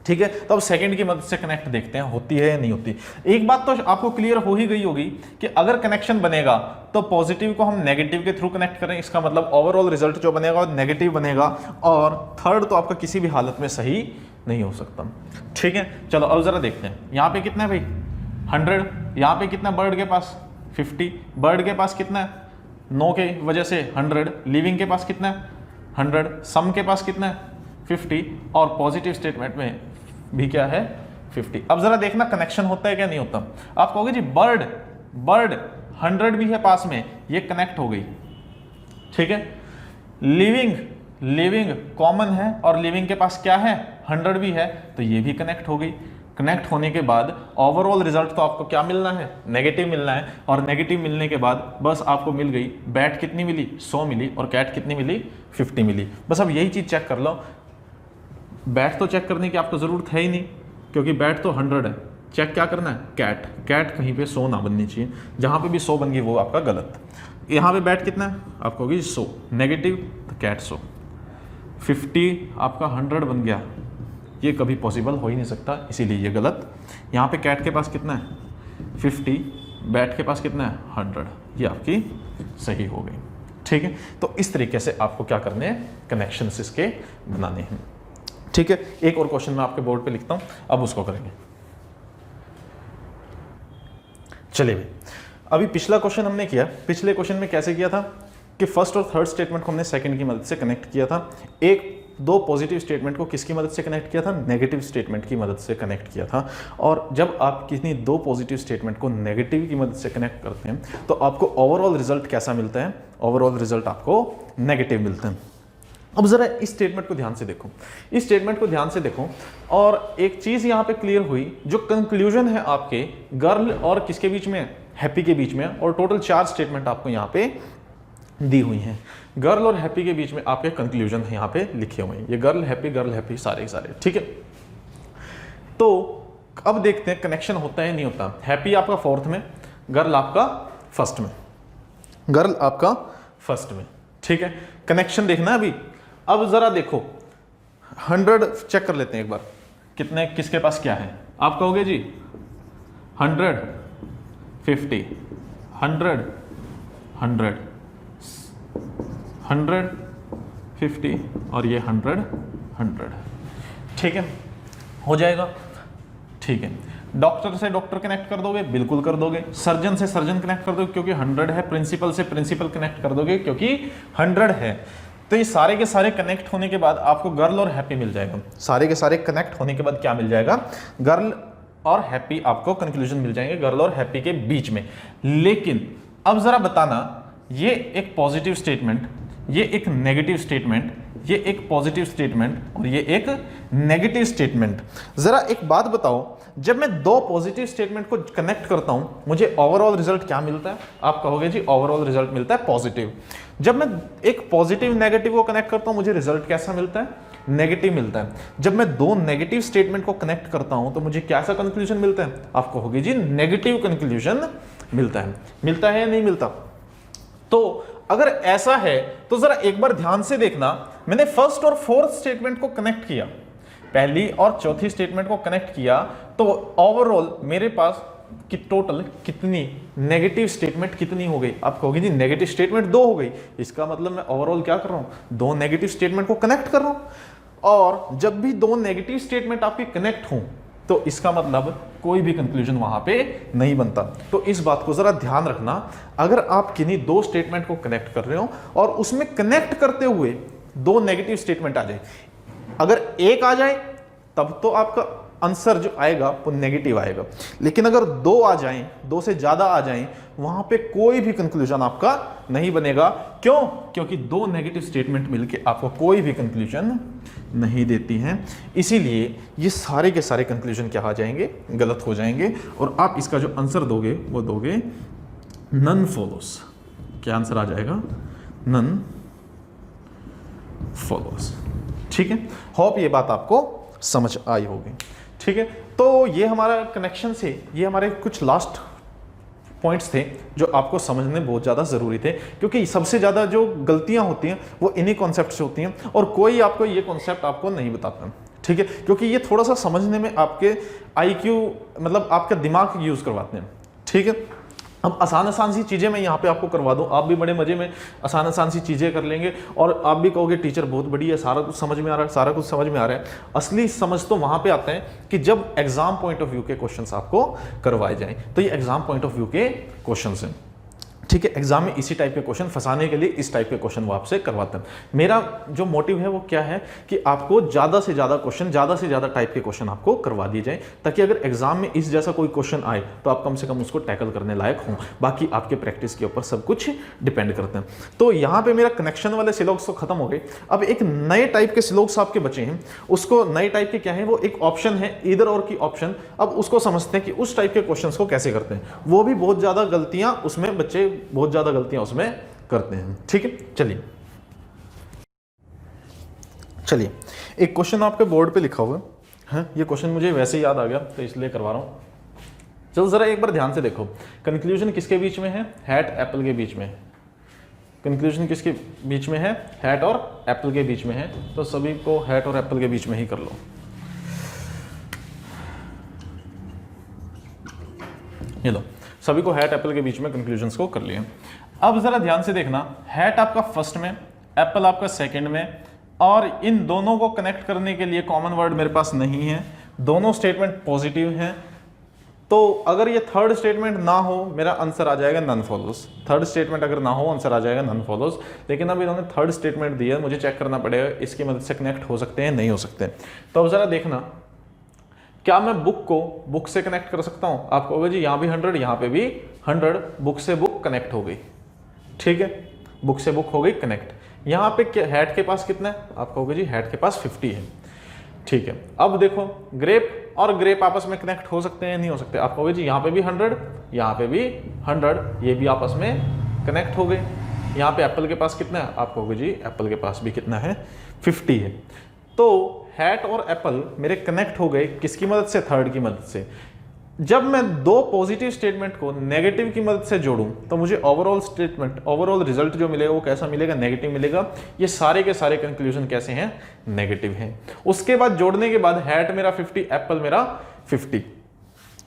ठीक है। तो अब सेकंड की मदद से कनेक्ट देखते हैं होती है या नहीं होती। एक बात तो आपको क्लियर हो ही गई होगी कि अगर कनेक्शन बनेगा तो पॉजिटिव को हम नेगेटिव के थ्रू कनेक्ट करें, इसका मतलब ओवरऑल रिजल्ट जो बनेगा वो नेगेटिव बनेगा, और थर्ड तो आपका किसी भी हालत में सही नहीं हो सकता, ठीक है। चलो अब जरा देखते हैं, यहाँ पे कितना है भाई 100, यहाँ पे कितना बर्ड के पास 50, बर्ड के पास कितना है 9 के वजह से 100, लिविंग के पास कितना है 100, सम के पास कितना है 50 और पॉजिटिव स्टेटमेंट में भी क्या है 50। अब जरा देखना कनेक्शन होता है क्या नहीं होता। आप कहोगे जी बर्ड 100 भी है पास में, ये कनेक्ट हो गई, ठीक है। लिविंग कॉमन है और लिविंग के पास क्या है 100 भी है, तो ये भी कनेक्ट हो गई। कनेक्ट होने के बाद ओवरऑल रिजल्ट तो आपको क्या मिलना है, नेगेटिव मिलना है, और नेगेटिव मिलने के बाद बस आपको मिल गई बैट कितनी मिली 100 मिली और कैट कितनी मिली 50 मिली। बस अब यही चीज चेक कर लो, बैट तो चेक करने की आपको जरूरत है ही नहीं क्योंकि बैट तो 100 है, चेक क्या करना है कैट कहीं पे 100 ना बननी चाहिए, जहां पे भी 100 बन गई वो आपका गलत। यहाँ पे बैट कितना है आपको होगी 100, नेगेटिव तो कैट 100, 50 आपका 100 बन गया, ये कभी पॉसिबल हो ही नहीं सकता, इसीलिए ये गलत। यहाँ पे कैट के पास कितना है 50, बैट के पास कितना है 100, ये आपकी सही हो गई, ठीक है। तो इस तरीके से आपको क्या करने हैं, कनेक्शंस इसके बनाने हैं, ठीक है। एक और क्वेश्चन मैं आपके बोर्ड पे लिखता हूं, अब उसको करेंगे। चलिए भाई, अभी पिछला क्वेश्चन हमने किया, पिछले क्वेश्चन में कैसे किया था कि फर्स्ट और थर्ड स्टेटमेंट को हमने सेकंड की मदद से कनेक्ट किया था, एक दो पॉजिटिव स्टेटमेंट को किसकी मदद से कनेक्ट किया था, नेगेटिव स्टेटमेंट की मदद से कनेक्ट किया था। और जब आप किसी दो पॉजिटिव स्टेटमेंट को नेगेटिव की मदद से कनेक्ट करते हैं तो आपको ओवरऑल रिजल्ट कैसा मिलता है, ओवरऑल रिजल्ट आपको नेगेटिव मिलता है। अब जरा इस स्टेटमेंट को ध्यान से देखो, इस स्टेटमेंट को ध्यान से देखो, और एक चीज यहां पे क्लियर हुई, जो कंक्लूजन है आपके गर्ल और किसके बीच में, हैप्पी के बीच में, और टोटल 4 स्टेटमेंट आपको यहां पे दी हुई हैं। गर्ल और हैप्पी के बीच में आपके कंक्लूजन है यहां पे लिखे हुए हैं, ये गर्ल हैप्पी सारे सारे, ठीक है। तो अब देखते हैं कनेक्शन होता है नहीं होता। हैप्पी आपका 4th में, गर्ल आपका 1st में, गर्ल आपका 1st में, ठीक है। कनेक्शन देखना है अभी। अब जरा देखो 100 चेक कर लेते हैं एक बार, कितने किसके पास क्या है। आप कहोगे जी 100 50 100 100 100 50 और ये 100 100, ठीक है, हो जाएगा, ठीक है। डॉक्टर से डॉक्टर कनेक्ट कर दोगे, बिल्कुल कर दोगे। सर्जन से सर्जन कनेक्ट कर दोगे क्योंकि 100 है। प्रिंसिपल से प्रिंसिपल कनेक्ट कर दोगे क्योंकि 100 है। तो ये सारे के सारे कनेक्ट होने के बाद आपको गर्ल और हैप्पी मिल जाएगा। सारे के सारे कनेक्ट होने के बाद क्या मिल जाएगा, गर्ल और हैप्पी आपको कंक्लूजन मिल जाएंगे गर्ल और हैप्पी के बीच में। लेकिन अब जरा बताना, ये एक पॉजिटिव स्टेटमेंट, ये एक नेगेटिव स्टेटमेंट, ये एक पॉजिटिव स्टेटमेंट और ये एक नेगेटिव स्टेटमेंट। जरा एक बात बताओ, जब मैं दो पॉजिटिव स्टेटमेंट को कनेक्ट करता हूं मुझे ओवरऑल रिजल्ट क्या मिलता है? आप कहोगे जी ओवरऑल रिजल्ट मिलता है पॉजिटिव। जब मैं एक पॉजिटिव नेगेटिव को कनेक्ट करता हूं मुझे रिजल्ट कैसा मिलता है? नेगेटिव मिलता है। जब मैं दो नेगेटिव स्टेटमेंट को कनेक्ट करता हूं तो मुझे कैसा कंक्लूजन मिलता है? आप कहोगे जी नेगेटिव कंक्लूजन मिलता है। मिलता है या नहीं मिलता? तो अगर ऐसा है तो जरा एक बार ध्यान से देखना, मैंने फर्स्ट और फोर्थ स्टेटमेंट को कनेक्ट किया, पहली और चौथी स्टेटमेंट को कनेक्ट किया, तो ओवरऑल मेरे पास कि टोटल कितनी नेगेटिव स्टेटमेंट कितनी हो गई? आप कहोगे जी नेगेटिव स्टेटमेंट 2 हो गई। इसका मतलब मैं ओवरऑल क्या कर रहा हूं? 2 नेगेटिव स्टेटमेंट को कनेक्ट कर रहा हूं। और जब भी 2 नेगेटिव स्टेटमेंट आपके कनेक्ट हों तो इसका मतलब कोई भी कंक्लूजन वहां पे नहीं बनता। तो इस बात को जरा ध्यान रखना, अगर आप किन्हीं 2 स्टेटमेंट को कनेक्ट कर रहे हो और उसमें कनेक्ट करते हुए 2 नेगेटिव स्टेटमेंट आ जाए, अगर एक आ जाए तब तो आपका आंसर जो आएगा वो नेगेटिव आएगा। लेकिन अगर 2 आ जाएं, 2 से ज्यादा आ जाएं, वहां पे कोई भी कंक्लूजन आपका नहीं बनेगा। क्यों? क्योंकि 2 नेगेटिव स्टेटमेंट मिलके आपको कोई भी कंक्लूजन नहीं देती हैं। इसीलिए ये सारे के सारे कंक्लूजन क्या आ जाएंगे? गलत हो जाएंगे। और आप इसका जो आंसर दोगे वो दोगे नन फॉलोस। क्या आंसर आ जाएगा? None follows. ठीक है, होप ये बात आपको समझ आई होगी। ठीक है, तो ये हमारा कनेक्शन से ये हमारे कुछ लास्ट पॉइंट्स थे जो आपको समझने बहुत ज़्यादा ज़रूरी थे, क्योंकि सबसे ज़्यादा जो गलतियां होती हैं वो इन्हीं कॉन्सेप्ट से होती हैं और कोई आपको ये कॉन्सेप्ट आपको नहीं बताता। ठीक है, क्योंकि ये थोड़ा सा समझने में आपके IQ मतलब आपका दिमाग यूज़ करवाते हैं। ठीक है, अब आसान सी चीज़ें मैं यहाँ पे आपको करवा दूँ, आप भी बड़े मज़े में आसान सी चीज़ें कर लेंगे और आप भी कहोगे टीचर बहुत बढ़िया है, सारा कुछ समझ में आ रहा है, सारा कुछ समझ में आ रहा है। असली समझ तो वहाँ पे आते हैं कि जब एग्जाम पॉइंट ऑफ व्यू के क्वेश्चंस आपको करवाए जाएं। तो ये एग्जाम पॉइंट ऑफ व्यू के क्वेश्चंस हैं। ठीक है, एग्जाम में इसी टाइप के क्वेश्चन फंसाने के लिए इस टाइप के क्वेश्चन वो आपसे करवाते हैं। मेरा जो मोटिव है वो क्या है कि आपको ज़्यादा से ज़्यादा क्वेश्चन, ज़्यादा से ज़्यादा टाइप के क्वेश्चन आपको करवा दिए जाए, ताकि अगर एग्जाम में इस जैसा कोई क्वेश्चन आए तो आप कम से कम उसको टैकल करने लायक हों। बाकी आपके प्रैक्टिस के ऊपर सब कुछ डिपेंड करते हैं। तो यहाँ पे मेरा कनेक्शन वाले सिलोक्स तो खत्म हो गए। अब एक नए टाइप के सिलोक्स आपके बचे हैं। उसको नए टाइप के क्या है, वो एक ऑप्शन है ईदर और की ऑप्शन। अब उसको समझते हैं कि उस टाइप के क्वेश्चन को कैसे करते हैं। वो भी बहुत ज़्यादा गलतियाँ उसमें बच्चे बहुत ज़्यादा गलतियां उसमें करते हैं। ठीक है, चलिए एक क्वेश्चन आपके बोर्ड पे लिखा हुआ है। ये क्वेश्चन मुझे वैसे ही याद आ गया तो इसलिए करवा रहा हूं। चलो जरा एक बार ध्यान से देखो, कंक्लूजन किसके बीच में है, हैट एप्पल के बीच में। कंक्लूजन किसके बीच में है, हैट और एप्पल के बीच में है। तो सभी को हैट और एप्पल के बीच में ही कर लो। ये लो, सभी को हैट एप्पल के बीच में कंक्लूजन्स को कर लिए। अब जरा ध्यान से देखना, हैट आपका फर्स्ट में, एप्पल आपका सेकंड में, और इन दोनों को कनेक्ट करने के लिए कॉमन वर्ड मेरे पास नहीं है। दोनों स्टेटमेंट पॉजिटिव हैं। तो अगर ये थर्ड स्टेटमेंट ना हो, मेरा आंसर आ जाएगा नन फॉलोज। थर्ड स्टेटमेंट अगर ना हो, आंसर आ जाएगा नन फॉलोज। लेकिन अब इन्होंने थर्ड स्टेटमेंट दिया, मुझे चेक करना पड़ेगा इसकी मदद से कनेक्ट हो सकते हैं नहीं हो सकते। तो अब जरा देखना, क्या मैं बुक को बुक से कनेक्ट कर सकता हूं? आप कहोगे जी यहाँ भी 100, यहाँ पे भी 100, बुक से बुक कनेक्ट हो गई। ठीक है, बुक से बुक हो गई कनेक्ट। यहाँ पे हैट के पास कितना है? आप कहोगे जी हैट के पास 50 है। ठीक है, अब देखो ग्रेप और ग्रेप आपस में कनेक्ट हो सकते हैं नहीं हो सकते? आप कहोगे जी यहाँ पे भी 100, यहाँ पे भी 100, ये भी आपस में कनेक्ट हो गए। यहाँ पे एप्पल के पास कितना है? आप कहोगे जी एप्पल के पास भी कितना है, 50 है। तो हैट और एप्पल मेरे कनेक्ट हो गए किसकी मदद से? थर्ड की मदद से। जब मैं दो पॉजिटिव स्टेटमेंट को नेगेटिव की मदद से जोड़ूं तो मुझे ओवरऑल स्टेटमेंट, ओवरऑल रिजल्ट जो मिलेगा वो कैसा मिलेगा? नेगेटिव मिलेगा। ये सारे के सारे कंक्लूजन कैसे हैं? नेगेटिव हैं। उसके बाद जोड़ने के बाद हैट मेरा 50, एप्पल मेरा 50।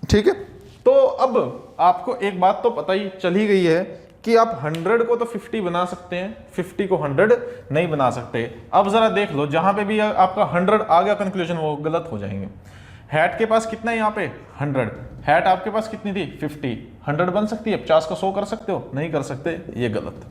ठीक है, तो अब आपको एक बात तो पता ही चल ही गई है कि आप 100 को तो 50 बना सकते हैं, 50 को 100 नहीं बना सकते। अब जरा देख लो, जहां पे भी आपका 100 आ गया कंक्लूजन, वो गलत हो जाएंगे। हैट के पास कितना है? यहाँ पे 100। हैट आपके पास कितनी थी? 50। 100 बन सकती है? 50 को 100 कर सकते हो? नहीं कर सकते, ये गलत।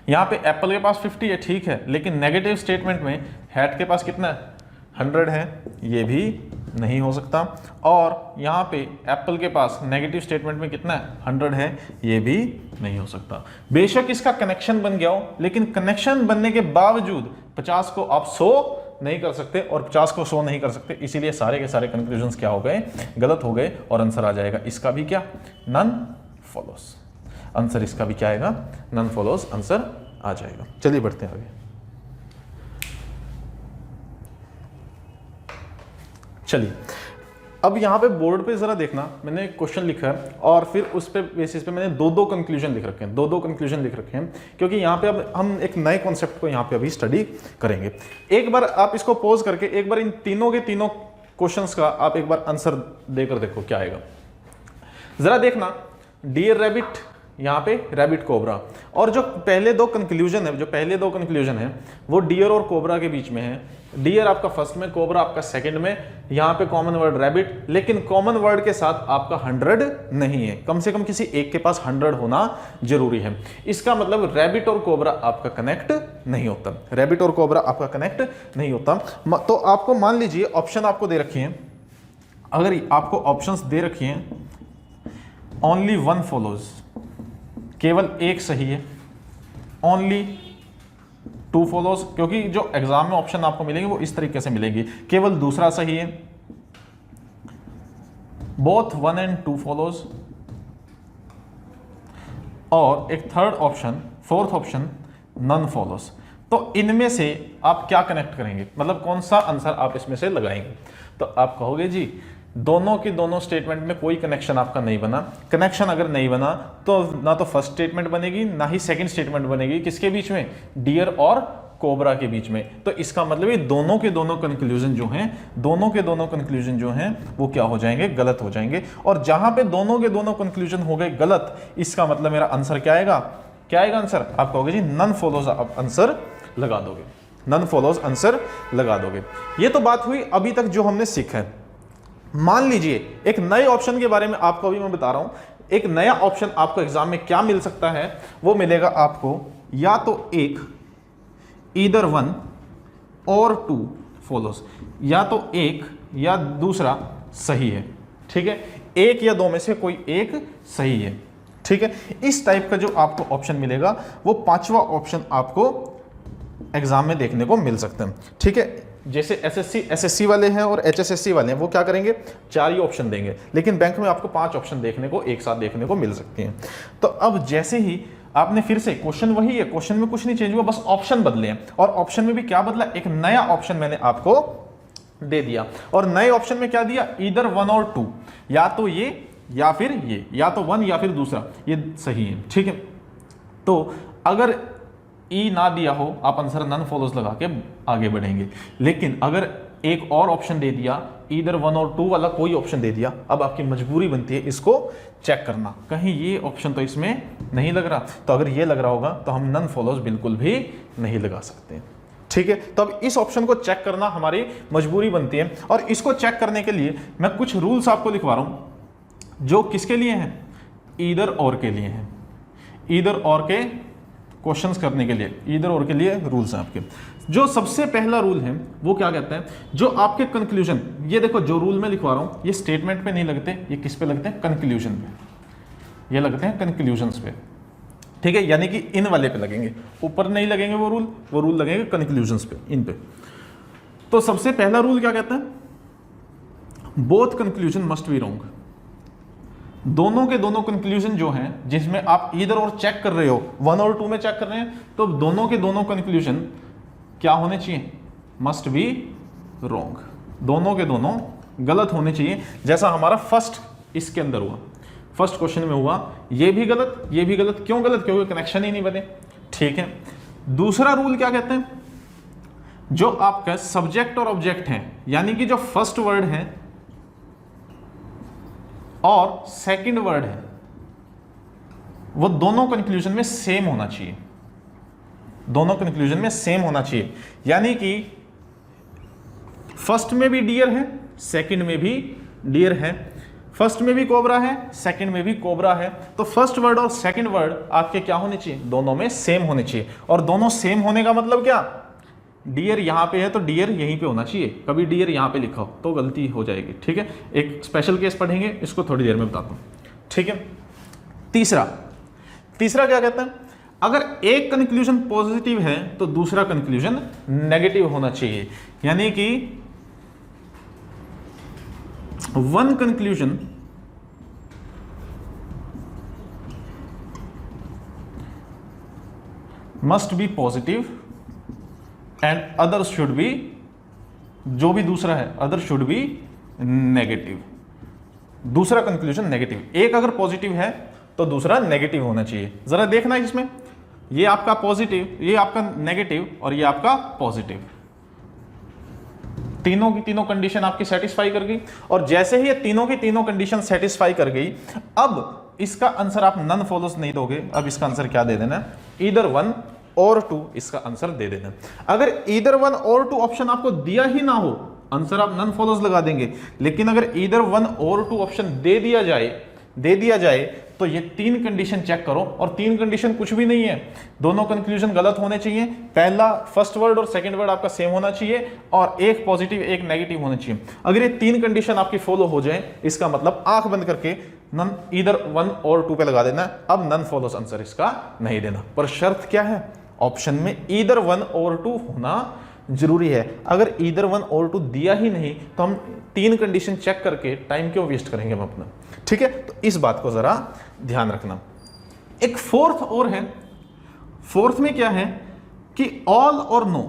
यहाँ पे एप्पल के पास 50 है, ठीक है, लेकिन नेगेटिव स्टेटमेंट में हैट के पास कितना है? 100 है, ये भी नहीं हो सकता। और यहाँ पे एप्पल के पास नेगेटिव स्टेटमेंट में कितना है? 100 है, ये भी नहीं हो सकता। बेशक इसका कनेक्शन बन गया हो, लेकिन कनेक्शन बनने के बावजूद 50 को आप 100 नहीं कर सकते और 50 को 100 नहीं कर सकते। इसीलिए सारे के सारे कंक्लूजन्स क्या हो गए? गलत हो गए। और आंसर आ जाएगा इसका भी क्या? None follows. आंसर इसका भी क्या आएगा? नन फॉलोस आंसर आ जाएगा। चलिए बढ़ते हैं आगे। चलिए अब यहाँ पे बोर्ड पे जरा देखना, मैंने एक क्वेश्चन लिखा है और फिर उस पे बेसिस पे मैंने दो कंक्लूजन लिख रखे हैं, दो कंक्लूजन लिख रखे हैं, क्योंकि यहाँ पे अब हम एक नए कॉन्सेप्ट को यहाँ पे अभी स्टडी करेंगे। एक बार आप इसको पॉज करके एक बार इन तीनों के तीनों क्वेश्चंस का आप एक बार आंसर देकर देखो क्या आएगा। जरा देखना, डियर रैबिट, यहाँ पे रैबिट कोबरा, और जो पहले दो कंक्लूजन है वो डियर और कोबरा के बीच में है। डियर आपका फर्स्ट में, कोबरा आपका सेकंड में। यहाँ पे कॉमन वर्ड रैबिट, लेकिन कॉमन वर्ड के साथ आपका 100 नहीं है। कम से कम किसी एक के पास 100 होना जरूरी है। इसका मतलब रैबिट और कोबरा आपका कनेक्ट नहीं होता, रैबिट और कोबरा आपका कनेक्ट नहीं होता। तो आपको मान लीजिए ऑप्शन आपको दे रखी है, अगर आपको ऑप्शंस दे रखी हैं, ओनली वन फॉलोज, केवल एक सही है, ओनली टू फॉलोज, क्योंकि जो एग्जाम में ऑप्शन आपको मिलेंगे वो इस तरीके से मिलेंगी, केवल दूसरा सही है, बोथ 1 and 2 फॉलोज, और एक third option, fourth option, none follows. तो इनमें से आप क्या कनेक्ट करेंगे, मतलब कौन सा आंसर आप इसमें से लगाएंगे? तो आप कहोगे जी दोनों के दोनों स्टेटमेंट में कोई कनेक्शन आपका नहीं बना। कनेक्शन अगर नहीं बना तो ना तो फर्स्ट स्टेटमेंट बनेगी ना ही सेकंड स्टेटमेंट बनेगी, किसके बीच में? डियर और कोबरा के बीच में। तो इसका मतलब ये दोनों के दोनों कंक्लूजन जो हैं, दोनों के दोनों कंक्लूजन जो हैं वो क्या हो जाएंगे? गलत हो जाएंगे। और जहां पे दोनों के दोनों कंक्लूजन हो गए गलत, इसका मतलब मेरा आंसर क्या आएगा? क्या आएगा आंसर? आप कहोगे जी नन फॉलोज, आप आंसर लगा दोगे, नन फॉलोज आंसर लगा दोगे। ये तो बात हुई अभी तक जो हमने सीखा है। मान लीजिए एक नए ऑप्शन के बारे में आपको अभी मैं बता रहा हूं। एक नया ऑप्शन आपको एग्जाम में क्या मिल सकता है? वो मिलेगा आपको या तो एक ईदर वन और टू फॉलोज, या तो एक या दूसरा सही है। ठीक है, एक या दो में से कोई एक सही है। ठीक है, इस टाइप का जो आपको ऑप्शन मिलेगा वो पांचवा ऑप्शन आपको एग्जाम में देखने को मिल सकते हैं। ठीक है, जैसे एसएससी वाले हैं और एचएसएससी वाले हैं वो क्या करेंगे? 4 ही ऑप्शन देंगे, लेकिन बैंक में आपको 5 ऑप्शन देखने को एक साथ देखने को मिल सकती हैं। तो अब जैसे ही आपने फिर से क्वेश्चन वही है, क्वेश्चन में कुछ नहीं चेंज हुआ, बस ऑप्शन बदले हैं। और ऑप्शन में भी क्या बदला? एक नया ऑप्शन मैंने आपको दे दिया। और नए ऑप्शन में क्या दिया? ईदर 1 और 2, या तो ये या फिर ये, या तो 1 या फिर दूसरा, ये सही है। ठीक है, तो अगर ई ना दिया हो आप आंसर नन फॉलोज लगा के आगे बढ़ेंगे। लेकिन अगर एक और ऑप्शन दे दिया, ईदर 1 और 2 वाला कोई ऑप्शन दे दिया, अब आपकी मजबूरी बनती है इसको चेक करना, कहीं ये ऑप्शन तो इसमें नहीं लग रहा। तो अगर ये लग रहा होगा तो हम नन फॉलोज बिल्कुल भी नहीं लगा सकते। ठीक है, तो अब इस ऑप्शन को चेक करना हमारी मजबूरी बनती है। और इसको चेक करने के लिए मैं कुछ रूल्स आपको लिखवा रहा हूं जो किसके लिए हैं? ईदर और के लिए हैं। ईदर और के क्वेश्चंस करने के लिए ईदर और के लिए रूल्स हैं आपके। जो सबसे पहला रूल है वो क्या कहता है? जो आपके कंक्लूजन, ये देखो जो रूल मैं लिखवा रहा हूं ये स्टेटमेंट पे नहीं लगते, ये किस पे लगते हैं? कंक्लूजन पे, ये लगते हैं कंक्लूजन्स पे। ठीक है, यानी कि इन वाले पे लगेंगे, ऊपर नहीं लगेंगे वो रूल लगेंगे कंक्लूजन्स पे, इन पे। तो सबसे पहला रूल क्या कहता है? Both conclusion must be wrong. दोनों के दोनों कंक्लूजन जो हैं, जिसमें आप इधर और चेक कर रहे हो, 1 और 2 में चेक कर रहे हैं, तो दोनों के दोनों कंक्लूजन क्या होने चाहिए? Must be wrong. दोनों के दोनों गलत होने चाहिए। जैसा हमारा फर्स्ट इसके अंदर हुआ, फर्स्ट क्वेश्चन में हुआ, ये भी गलत ये भी गलत। क्यों गलत? क्योंकि कनेक्शन ही नहीं बने। ठीक है, दूसरा रूल क्या कहते हैं? जो आपका सब्जेक्ट और ऑब्जेक्ट है, यानी कि जो फर्स्ट वर्ड है और सेकंड वर्ड है, वो दोनों कंक्लूजन में सेम होना चाहिए। दोनों कंक्लूजन में सेम होना चाहिए, यानी कि फर्स्ट में भी डियर है, सेकंड में भी डियर है, फर्स्ट में भी कोबरा है, सेकंड में भी कोबरा है। तो फर्स्ट वर्ड और सेकंड वर्ड आपके क्या होने चाहिए? दोनों में सेम होने चाहिए। और दोनों सेम होने का मतलब क्या? डियर यहां पे है तो डियर यहीं पे होना चाहिए। कभी डियर यहां पे लिखा हो तो गलती हो जाएगी। ठीक है, एक स्पेशल केस पढ़ेंगे, इसको थोड़ी देर में बताता हूं। ठीक है, तीसरा क्या कहता है? अगर एक कंक्लूजन पॉजिटिव है तो दूसरा कंक्लूजन नेगेटिव होना चाहिए। यानी कि one conclusion must be positive and other should be, जो भी दूसरा है अदर शुड बी नेगेटिव। दूसरा कंक्लूजन नेगेटिव, एक अगर पॉजिटिव है तो दूसरा नेगेटिव होना चाहिए। जरा देखना इसमें, ये आपका पॉजिटिव, ये आपका नेगेटिव और ये आपका पॉजिटिव, तीनों की तीनों कंडीशन आपकी सेटिस्फाई कर गई। और जैसे ही ये तीनों की तीनों कंडीशन सेटिस्फाई कर गई, अब इसका आंसर आप नन फॉलोज नहीं दोगे। अब इसका आंसर क्या दे देना? ईदर 1 और 2 इसका आंसर दे देना। अगर ईदर 1 और 2 ऑप्शन आपको दिया ही ना हो, आंसर आप नन फॉलोज लगा देंगे। लेकिन अगर ईदर 1 और 2 ऑप्शन दे दिया जाए तो ये 3 कंडीशन चेक करो, और 3 कंडीशन कुछ भी नहीं है, दोनों कंक्लूजन गलत होने चाहिए। पहला फर्स्ट वर्ड और सेकंड वर्ड आपका सेम होना चाहिए, और एक पॉजिटिव एक नेगेटिव होना चाहिए। अगर ये 3 कंडीशन आपकी फॉलो हो जाए, इसका मतलब आंख बंद करके नन ईदर 1 और 2 पे लगा देना। अब नन फॉलोज आंसर इसका नहीं देना, पर शर्त क्या है? ऑप्शन में ईदर 1 और 2 होना जरूरी है। अगर ईदर 1 और 2 दिया ही नहीं तो हम 3 कंडीशन चेक करके टाइम क्यों वेस्ट करेंगे हम अपना? ठीक है, तो इस बात को जरा ध्यान रखना। एक फोर्थ और है। फोर्थ में क्या है? कि ऑल और नो,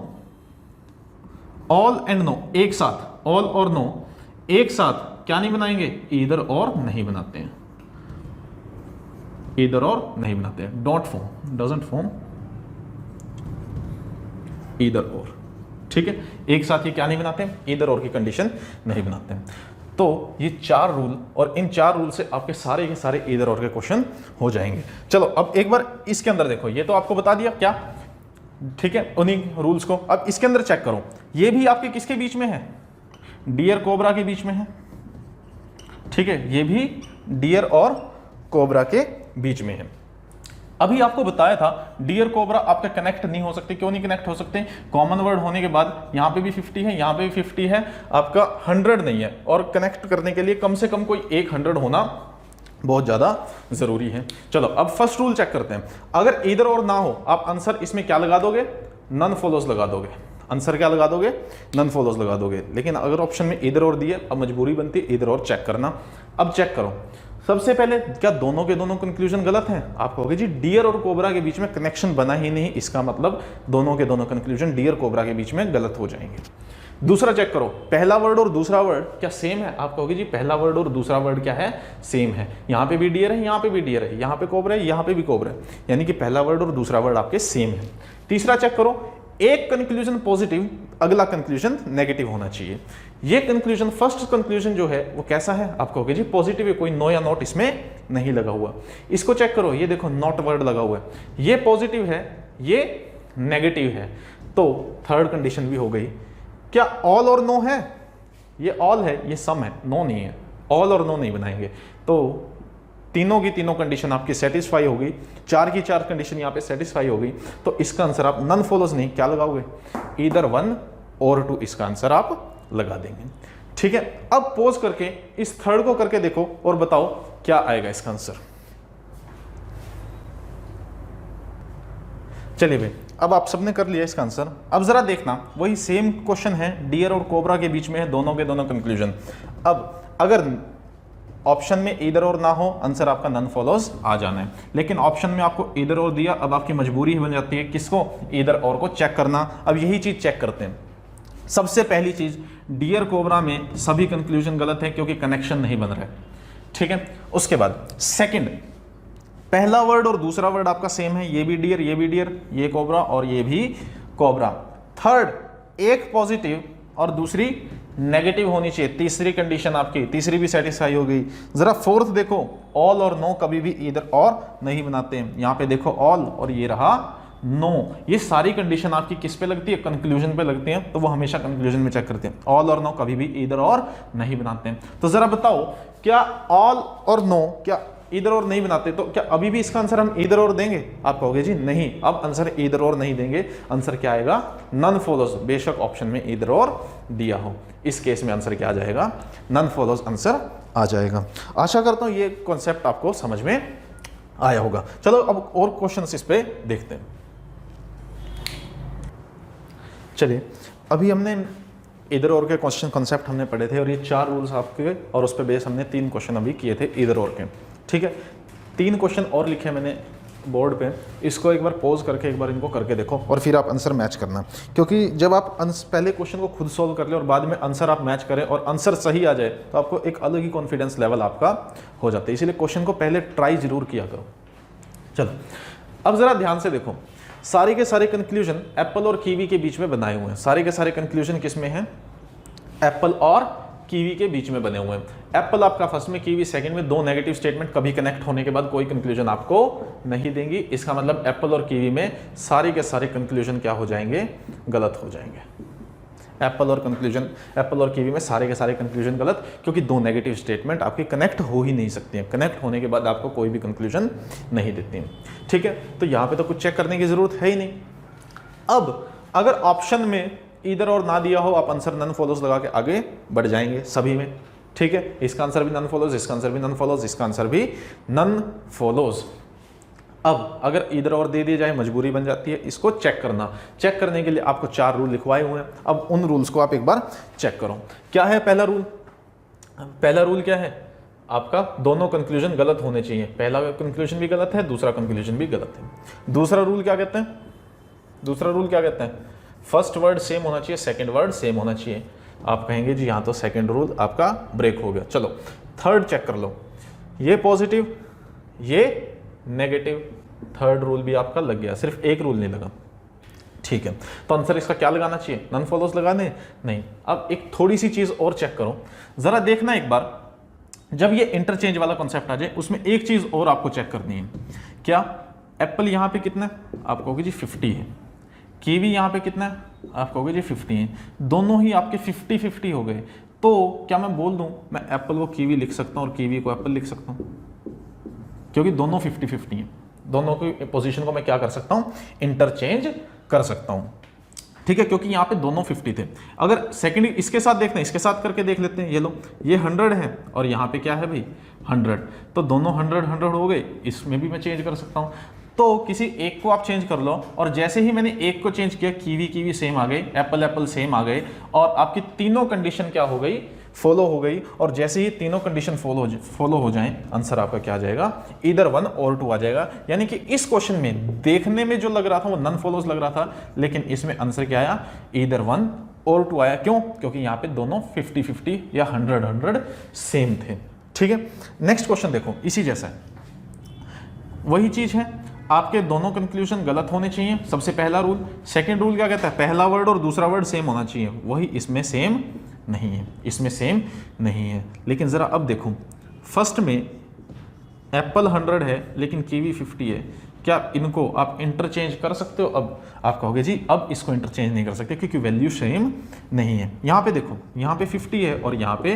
ऑल एंड नो एक साथ, ऑल और नो एक साथ क्या नहीं बनाएंगे, ईदर और नहीं बनाते हैं, ईदर और नहीं बनाते हैं, don't form, doesn't form either और, ठीक है। एक साथ ये क्या नहीं बनाते हैं, ईदर और की कंडीशन नहीं बनाते हैं। तो ये 4 रूल, और इन 4 रूल से आपके सारे के सारे ईदर और के क्वेश्चन हो जाएंगे। चलो अब एक बार इसके अंदर देखो, ये तो आपको बता दिया क्या, ठीक है, उन्हीं रूल्स को। अब इसके अंदर चेक करो, ये भी आपके किसके बीच में है, डियर कोबरा के बीच में है, ठीक है, ये भी डियर और कोबरा के बीच में है। अभी आपको बताया था डियर कोबरा आपका कनेक्ट नहीं हो सकते, क्यों नहीं कनेक्ट हो सकते, कॉमन वर्ड होने के बाद यहां पे भी 50 है, यहां पे भी 50 है, आपका 100 नहीं है, और कनेक्ट करने के लिए कम से कम कोई एक 100 होना बहुत ज्यादा जरूरी है। चलो अब फर्स्ट रूल चेक करते हैं, अगर इधर और ना हो, आप आंसर इसमें क्या लगा दोगे, नन फॉलोज लगा दोगे, आंसर क्या लगा दोगे, नन फॉलोज लगा दोगे। लेकिन अगर ऑप्शन में इधर और दिए, अब मजबूरी बनती है इधर और चेक करना। अब चेक करो, सबसे पहले क्या दोनों के दोनों कंक्लूजन गलत हैं, आप कहोगे जी डियर और कोबरा के बीच में कनेक्शन बना ही नहीं, इसका मतलब दोनों के दोनों कंक्लूजन डियर कोबरा के बीच में गलत हो जाएंगे। दूसरा चेक करो, पहला वर्ड और दूसरा वर्ड क्या सेम है, आप कहोगे जी पहला वर्ड और दूसरा वर्ड क्या है, सेम है, यहाँ पे भी डियर है, यहाँ पे भी डियर है, यहाँ पे कोबरा है, यहाँ पे भी कोबरा है, यानी कि पहला वर्ड और दूसरा वर्ड आपके सेम है। तीसरा चेक करो, एक कंक्लूजन पॉजिटिव, अगला कंक्लूजन नेगेटिव होना चाहिए। ये कंक्लूजन, फर्स्ट कंक्लूजन जो है वो कैसा है, आप कहोगे जी पॉजिटिव है, कोई नो या नॉट इसमें नहीं लगा हुआ। इसको चेक करो, ये देखो नॉट वर्ड लगा हुआ है, ये पॉजिटिव है, ये नेगेटिव है, तो थर्ड कंडीशन भी हो गई। क्या ऑल और नो है, ये ऑल है, ये सम है, नो नहीं है, ऑल और नो नहीं बनाएंगे, तो तीनों की तीनों कंडीशन आपकी सेटिस्फाई होगी, 4 की 4 कंडीशन यहाँ पे सेटिस्फाई होगी, तो इसका आंसर आप नन फॉलोज नहीं क्या लगाओगे, ईदर 1 और 2 इसका आंसर आप लगा देंगे, ठीक है। अब पोज करके इस थर्ड को करके देखो और बताओ क्या आएगा इसका आंसर। चलिए भाई, अब आप सबने कर लिया इसका आंसर। अब जरा देखना, वही सेम क्वेश्चन है, डियर और कोबरा के बीच में है, दोनों के दोनों कंक्लूजन। अब अगर ऑप्शन में इधर और ना हो, आंसर आपका नन फॉलोज आ जाना है, लेकिन ऑप्शन में आपको इधर और दिया, अब आपकी मजबूरी बन जाती है किसको, इधर और को चेक करना। अब यही चीज चेक करते हैं। सबसे पहली चीज, डियर कोबरा में सभी कंक्लूजन गलत है क्योंकि कनेक्शन नहीं बन रहा है, ठीक है। उसके बाद सेकंड, पहला वर्ड और दूसरा वर्ड आपका सेम है, ये भी डियर, ये भी डियर, ये कोबरा और ये भी कोबरा। थर्ड, एक पॉजिटिव और दूसरी नेगेटिव होनी चाहिए, तीसरी कंडीशन आपकी, तीसरी भी सेटिस्फाई हो गई। जरा फोर्थ देखो, ऑल और नो कभी भी इधर और नहीं बनाते हैं, यहां पे देखो ऑल और ये रहा नो, ये सारी कंडीशन आपकी किस पे लगती है, कंक्लूजन पे लगती है, तो वो हमेशा कंक्लूजन में चेक करते हैं। ऑल और नो कभी भी इधर और नहीं बनाते हैं। तो जरा बताओ, क्या ऑल और नो क्या इधर और नहीं बनाते, तो क्या अभी भी इसका आंसर हम इधर और देंगे, आप कहोगे जी नहीं, अब आंसर इधर और नहीं देंगे, आंसर क्या आएगा, नन फॉलोज, बेशक ऑप्शन में इधर और दिया हो, इस केस में आंसर क्या आ जाएगा, नन फॉलोज आंसर आ जाएगा। आशा करता हूं ये कॉन्सेप्ट आपको समझ में आया होगा। चलो अब और क्वेश्चंस इस पे देखते हैं। चलिए, अभी हमने इधर और के क्वेश्चन कॉन्सेप्ट हमने पढ़े थे, और ये 4 रूल्स आपके, और उस पे बेस हमने 3 क्वेश्चन अभी किए थे इधर और के, ठीक है। 3 क्वेश्चन और लिखे मैंने बोर्ड पे, इसको एक बार पॉज करके एक बार इनको करके देखो और फिर आप आंसर मैच करना, क्योंकि जब आप पहले क्वेश्चन को खुद सॉल्व कर ले और बाद में आंसर आप मैच करें और आंसर सही आ जाए, तो आपको एक अलग ही कॉन्फिडेंस लेवल आपका हो जाता है, इसीलिए क्वेश्चन को पहले ट्राई जरूर किया करो। चलो अब जरा ध्यान से देखो, सारे के सारे कंक्लूजन एप्पल और कीवी के बीच में बनाए हुए हैं, सारे के सारे कंक्लूजन किस में हैं, एप्पल और कीवी के बीच में बने हुए हैं। एप्पल आपका फर्स्ट में, कीवी सेकंड में, 2 नेगेटिव स्टेटमेंट कभी कनेक्ट होने के बाद कोई कंक्लूजन आपको नहीं देंगी, इसका मतलब एप्पल और कीवी में सारे के सारे कंक्लूजन क्या हो जाएंगे, गलत हो जाएंगे। एप्पल और कीवी में सारे के सारे कंक्लूजन गलत, क्योंकि 2 नेगेटिव स्टेटमेंट आपके कनेक्ट हो ही नहीं सकती हैं, कनेक्ट होने के बाद आपको कोई भी कंक्लूजन नहीं देती हैं, ठीक है। तो यहाँ पे तो कुछ चेक करने की जरूरत है ही नहीं। अब अगर ऑप्शन में इधर और ना दिया हो, आप आंसर नन फॉलोज लगा के आगे बढ़ जाएंगे सभी में, ठीक है। इसका आंसर भी नन फॉलोज, इसका आंसर भी नन फॉलोज, इसका आंसर भी नन फॉलोज। अब अगर इधर और दे दिया जाए, मजबूरी बन जाती है इसको चेक करना। चेक करने के लिए आपको 4 रूल लिखवाए हुए हैं, अब उन रूल्स को आप एक बार चेक करो। क्या है पहला रूल, पहला रूल क्या है आपका, दोनों कंक्लूजन गलत होने चाहिए, पहला कंक्लूजन भी गलत है, दूसरा कंक्लूजन भी गलत है। दूसरा रूल क्या कहते हैं, दूसरा रूल क्या कहता है, फर्स्ट वर्ड सेम होना चाहिए, सेकंड वर्ड सेम होना चाहिए। आप कहेंगे जी यहाँ तो सेकंड रूल आपका ब्रेक हो गया। चलो थर्ड चेक कर लो, ये पॉजिटिव ये नेगेटिव, थर्ड रूल भी आपका लग गया, सिर्फ एक रूल नहीं लगा। ठीक है, तो आंसर इसका क्या लगाना चाहिए, नन फॉलोज लगाने नहीं। अब एक थोड़ी सी चीज और चेक करो, जरा देखना एक बार, जब ये इंटरचेंज वाला कॉन्सेप्ट आ जाए उसमें एक चीज और आपको चेक करनी है। क्या एप्पल यहाँ पे कितना है, आप कहोगे जी 50 है, कीवी यहाँ पे कितना है, आप कहोगे जी 50 है, दोनों ही आपके 50-50 हो गए। तो क्या मैं बोल दूं मैं एप्पल को कीवी लिख सकता हूं और कीवी को एप्पल लिख सकता हूं, क्योंकि दोनों 50-50 हैं, दोनों की पोजीशन को मैं क्या कर सकता हूं, इंटरचेंज कर सकता हूं। ठीक है, क्योंकि यहाँ पे दोनों 50 थे। अगर सेकंड इसके साथ देखना, इसके साथ करके देख लेते हैं, ये लो ये 100 है और यहाँ पे क्या है भाई 100, तो दोनों 100 हो गए, इसमें भी मैं चेंज कर सकता हूँ। तो किसी एक को आप चेंज कर लो, और जैसे ही मैंने एक को चेंज किया कीवी सेम आ गई, एप्पल सेम आ गए, और आपकी तीनों कंडीशन क्या हो गई, फॉलो हो गई। और जैसे ही तीनों कंडीशन फॉलो हो जाएं, आंसर आपका क्या आ जाएगा, ईदर 1 और 2 आ जाएगा। यानी कि इस क्वेश्चन में देखने में जो लग रहा था वो नन फॉलोज लग रहा था, लेकिन इसमें आंसर क्या आया, ईदर 1 और 2 आया। क्यों, क्योंकि यहाँ पे दोनों 50-50 या 100-100 सेम थे। ठीक है, नेक्स्ट क्वेश्चन देखो, इसी जैसा है, वही चीज है, आपके दोनों कंक्लूजन गलत होने चाहिए, सबसे पहला रूल। सेकंड रूल क्या कहता है, पहला वर्ड और दूसरा वर्ड सेम होना चाहिए, वही इसमें सेम नहीं है, इसमें सेम नहीं है। लेकिन ज़रा अब देखो, फर्स्ट में एप्पल 100 है लेकिन कीवी 50 है, क्या इनको आप इंटरचेंज कर सकते हो? अब आप कहोगे जी अब इसको इंटरचेंज नहीं कर सकते क्योंकि वैल्यू सेम नहीं है। यहाँ पे देखो, यहाँ पे 50 है और यहाँ पे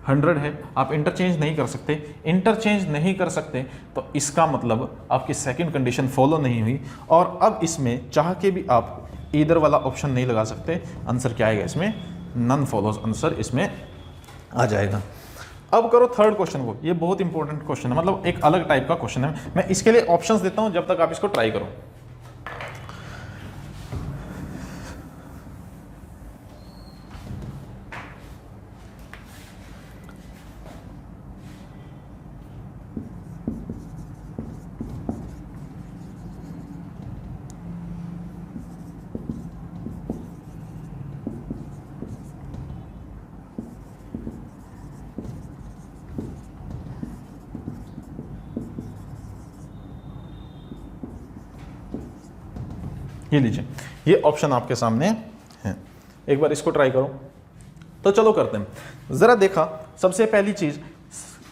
100 है, आप इंटरचेंज नहीं कर सकते। इंटरचेंज नहीं कर सकते तो इसका मतलब आपकी सेकंड कंडीशन फॉलो नहीं हुई, और अब इसमें चाह के भी आप ईदर वाला ऑप्शन नहीं लगा सकते। आंसर क्या आएगा इसमें, नन फॉलोज आंसर इसमें आ जाएगा। अब करो थर्ड क्वेश्चन को, ये बहुत इंपॉर्टेंट क्वेश्चन है, मतलब एक अलग टाइप का क्वेश्चन है। मैं इसके लिए ऑप्शंस देता हूं जब तक आप इसको ट्राई करो। ये लीजिए, ये ऑप्शन आपके सामने है, एक बार इसको ट्राई करो। तो चलो करते हैं। जरा देखा, सबसे पहली चीज,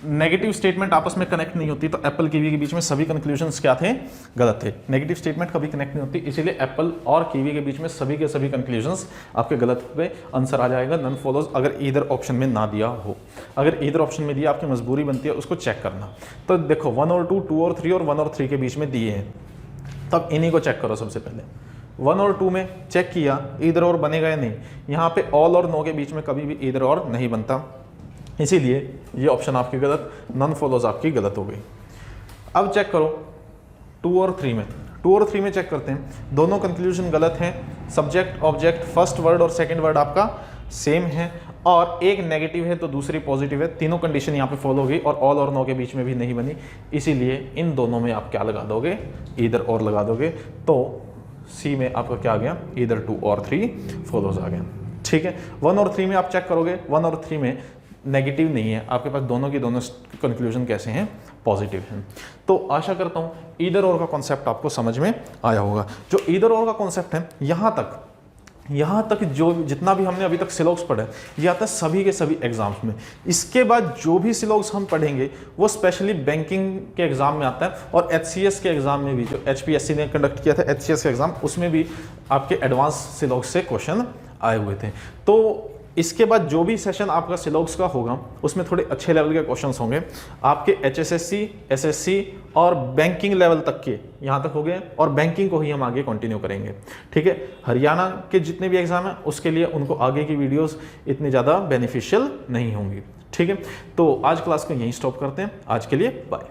नेगेटिव स्टेटमेंट आपस में कनेक्ट नहीं होती, तो एप्पल कीवी के बीच में सभी कंक्लूजन्स क्या थे, गलत थे। नेगेटिव स्टेटमेंट कभी कनेक्ट नहीं होती, इसीलिए एप्पल और कीवी के बीच में सभी के सभी कंक्लूजन्स आपके गलत हो गए। आंसर आ जाएगा नन फॉलोज, अगर ईदर ऑप्शन में ना दिया हो। अगर ईदर ऑप्शन में दिया, आपकी मजबूरी बनती है उसको चेक करना। तो देखो 1 और 2, 2 और 3 और 1 और 3 के बीच में दिए हैं, तब इन्हीं को चेक करो। सबसे पहले 1 और 2 में चेक किया, ईदर और बनेगा या नहीं। यहाँ पे ऑल और नो के बीच में कभी भी ईदर और नहीं बनता, इसीलिए ये ऑप्शन आपकी गलत, नन फॉलोज आपकी गलत हो गई। अब चेक करो 2 और 3 में, 2 और 3 में चेक करते हैं, दोनों कंक्लूजन गलत हैं। सब्जेक्ट ऑब्जेक्ट फर्स्ट वर्ड और सेकंड वर्ड आपका सेम है, और एक नेगेटिव है तो दूसरी पॉजिटिव है। तीनों कंडीशन यहाँ पे फॉलो होगी और ऑल और नो के बीच में भी नहीं बनी, इसीलिए इन दोनों में आप क्या लगा दोगे, ईदर और लगा दोगे। तो सी में आपका क्या आ गया, ईदर 2 और 3 फॉलोज आ गया। ठीक है, 1 और 3 में आप चेक करोगे, 1 और 3 में नेगेटिव नहीं है, आपके पास दोनों की दोनों कंक्लूजन कैसे हैं, पॉजिटिव हैं। तो आशा करता हूँ ईदर और का कॉन्सेप्ट आपको समझ में आया होगा। जो ईदर और का कॉन्सेप्ट है, यहाँ तक जो जितना भी हमने अभी तक सिलोक्स पढ़ा है, ये आता है सभी के सभी एग्जाम्स में। इसके बाद जो भी सिलोक्स हम पढ़ेंगे वो स्पेशली बैंकिंग के एग्जाम में आता है, और HCS के एग्जाम में भी, जो HPSC ने कंडक्ट किया था HCS के एग्जाम, उसमें भी आपके एडवांस सिलोक्स से क्वेश्चन आए हुए थे। तो इसके बाद जो भी सेशन आपका सिलोक्स का होगा उसमें थोड़े अच्छे लेवल के क्वेश्चंस होंगे आपके। HSSC, SSC और बैंकिंग लेवल तक के यहाँ तक हो गए, और बैंकिंग को ही हम आगे कंटिन्यू करेंगे। ठीक है, हरियाणा के जितने भी एग्जाम हैं उसके लिए उनको आगे की वीडियोस इतनी ज़्यादा बेनिफिशियल नहीं होंगी। ठीक है, तो आज क्लास को यहीं स्टॉप करते हैं। आज के लिए बाय।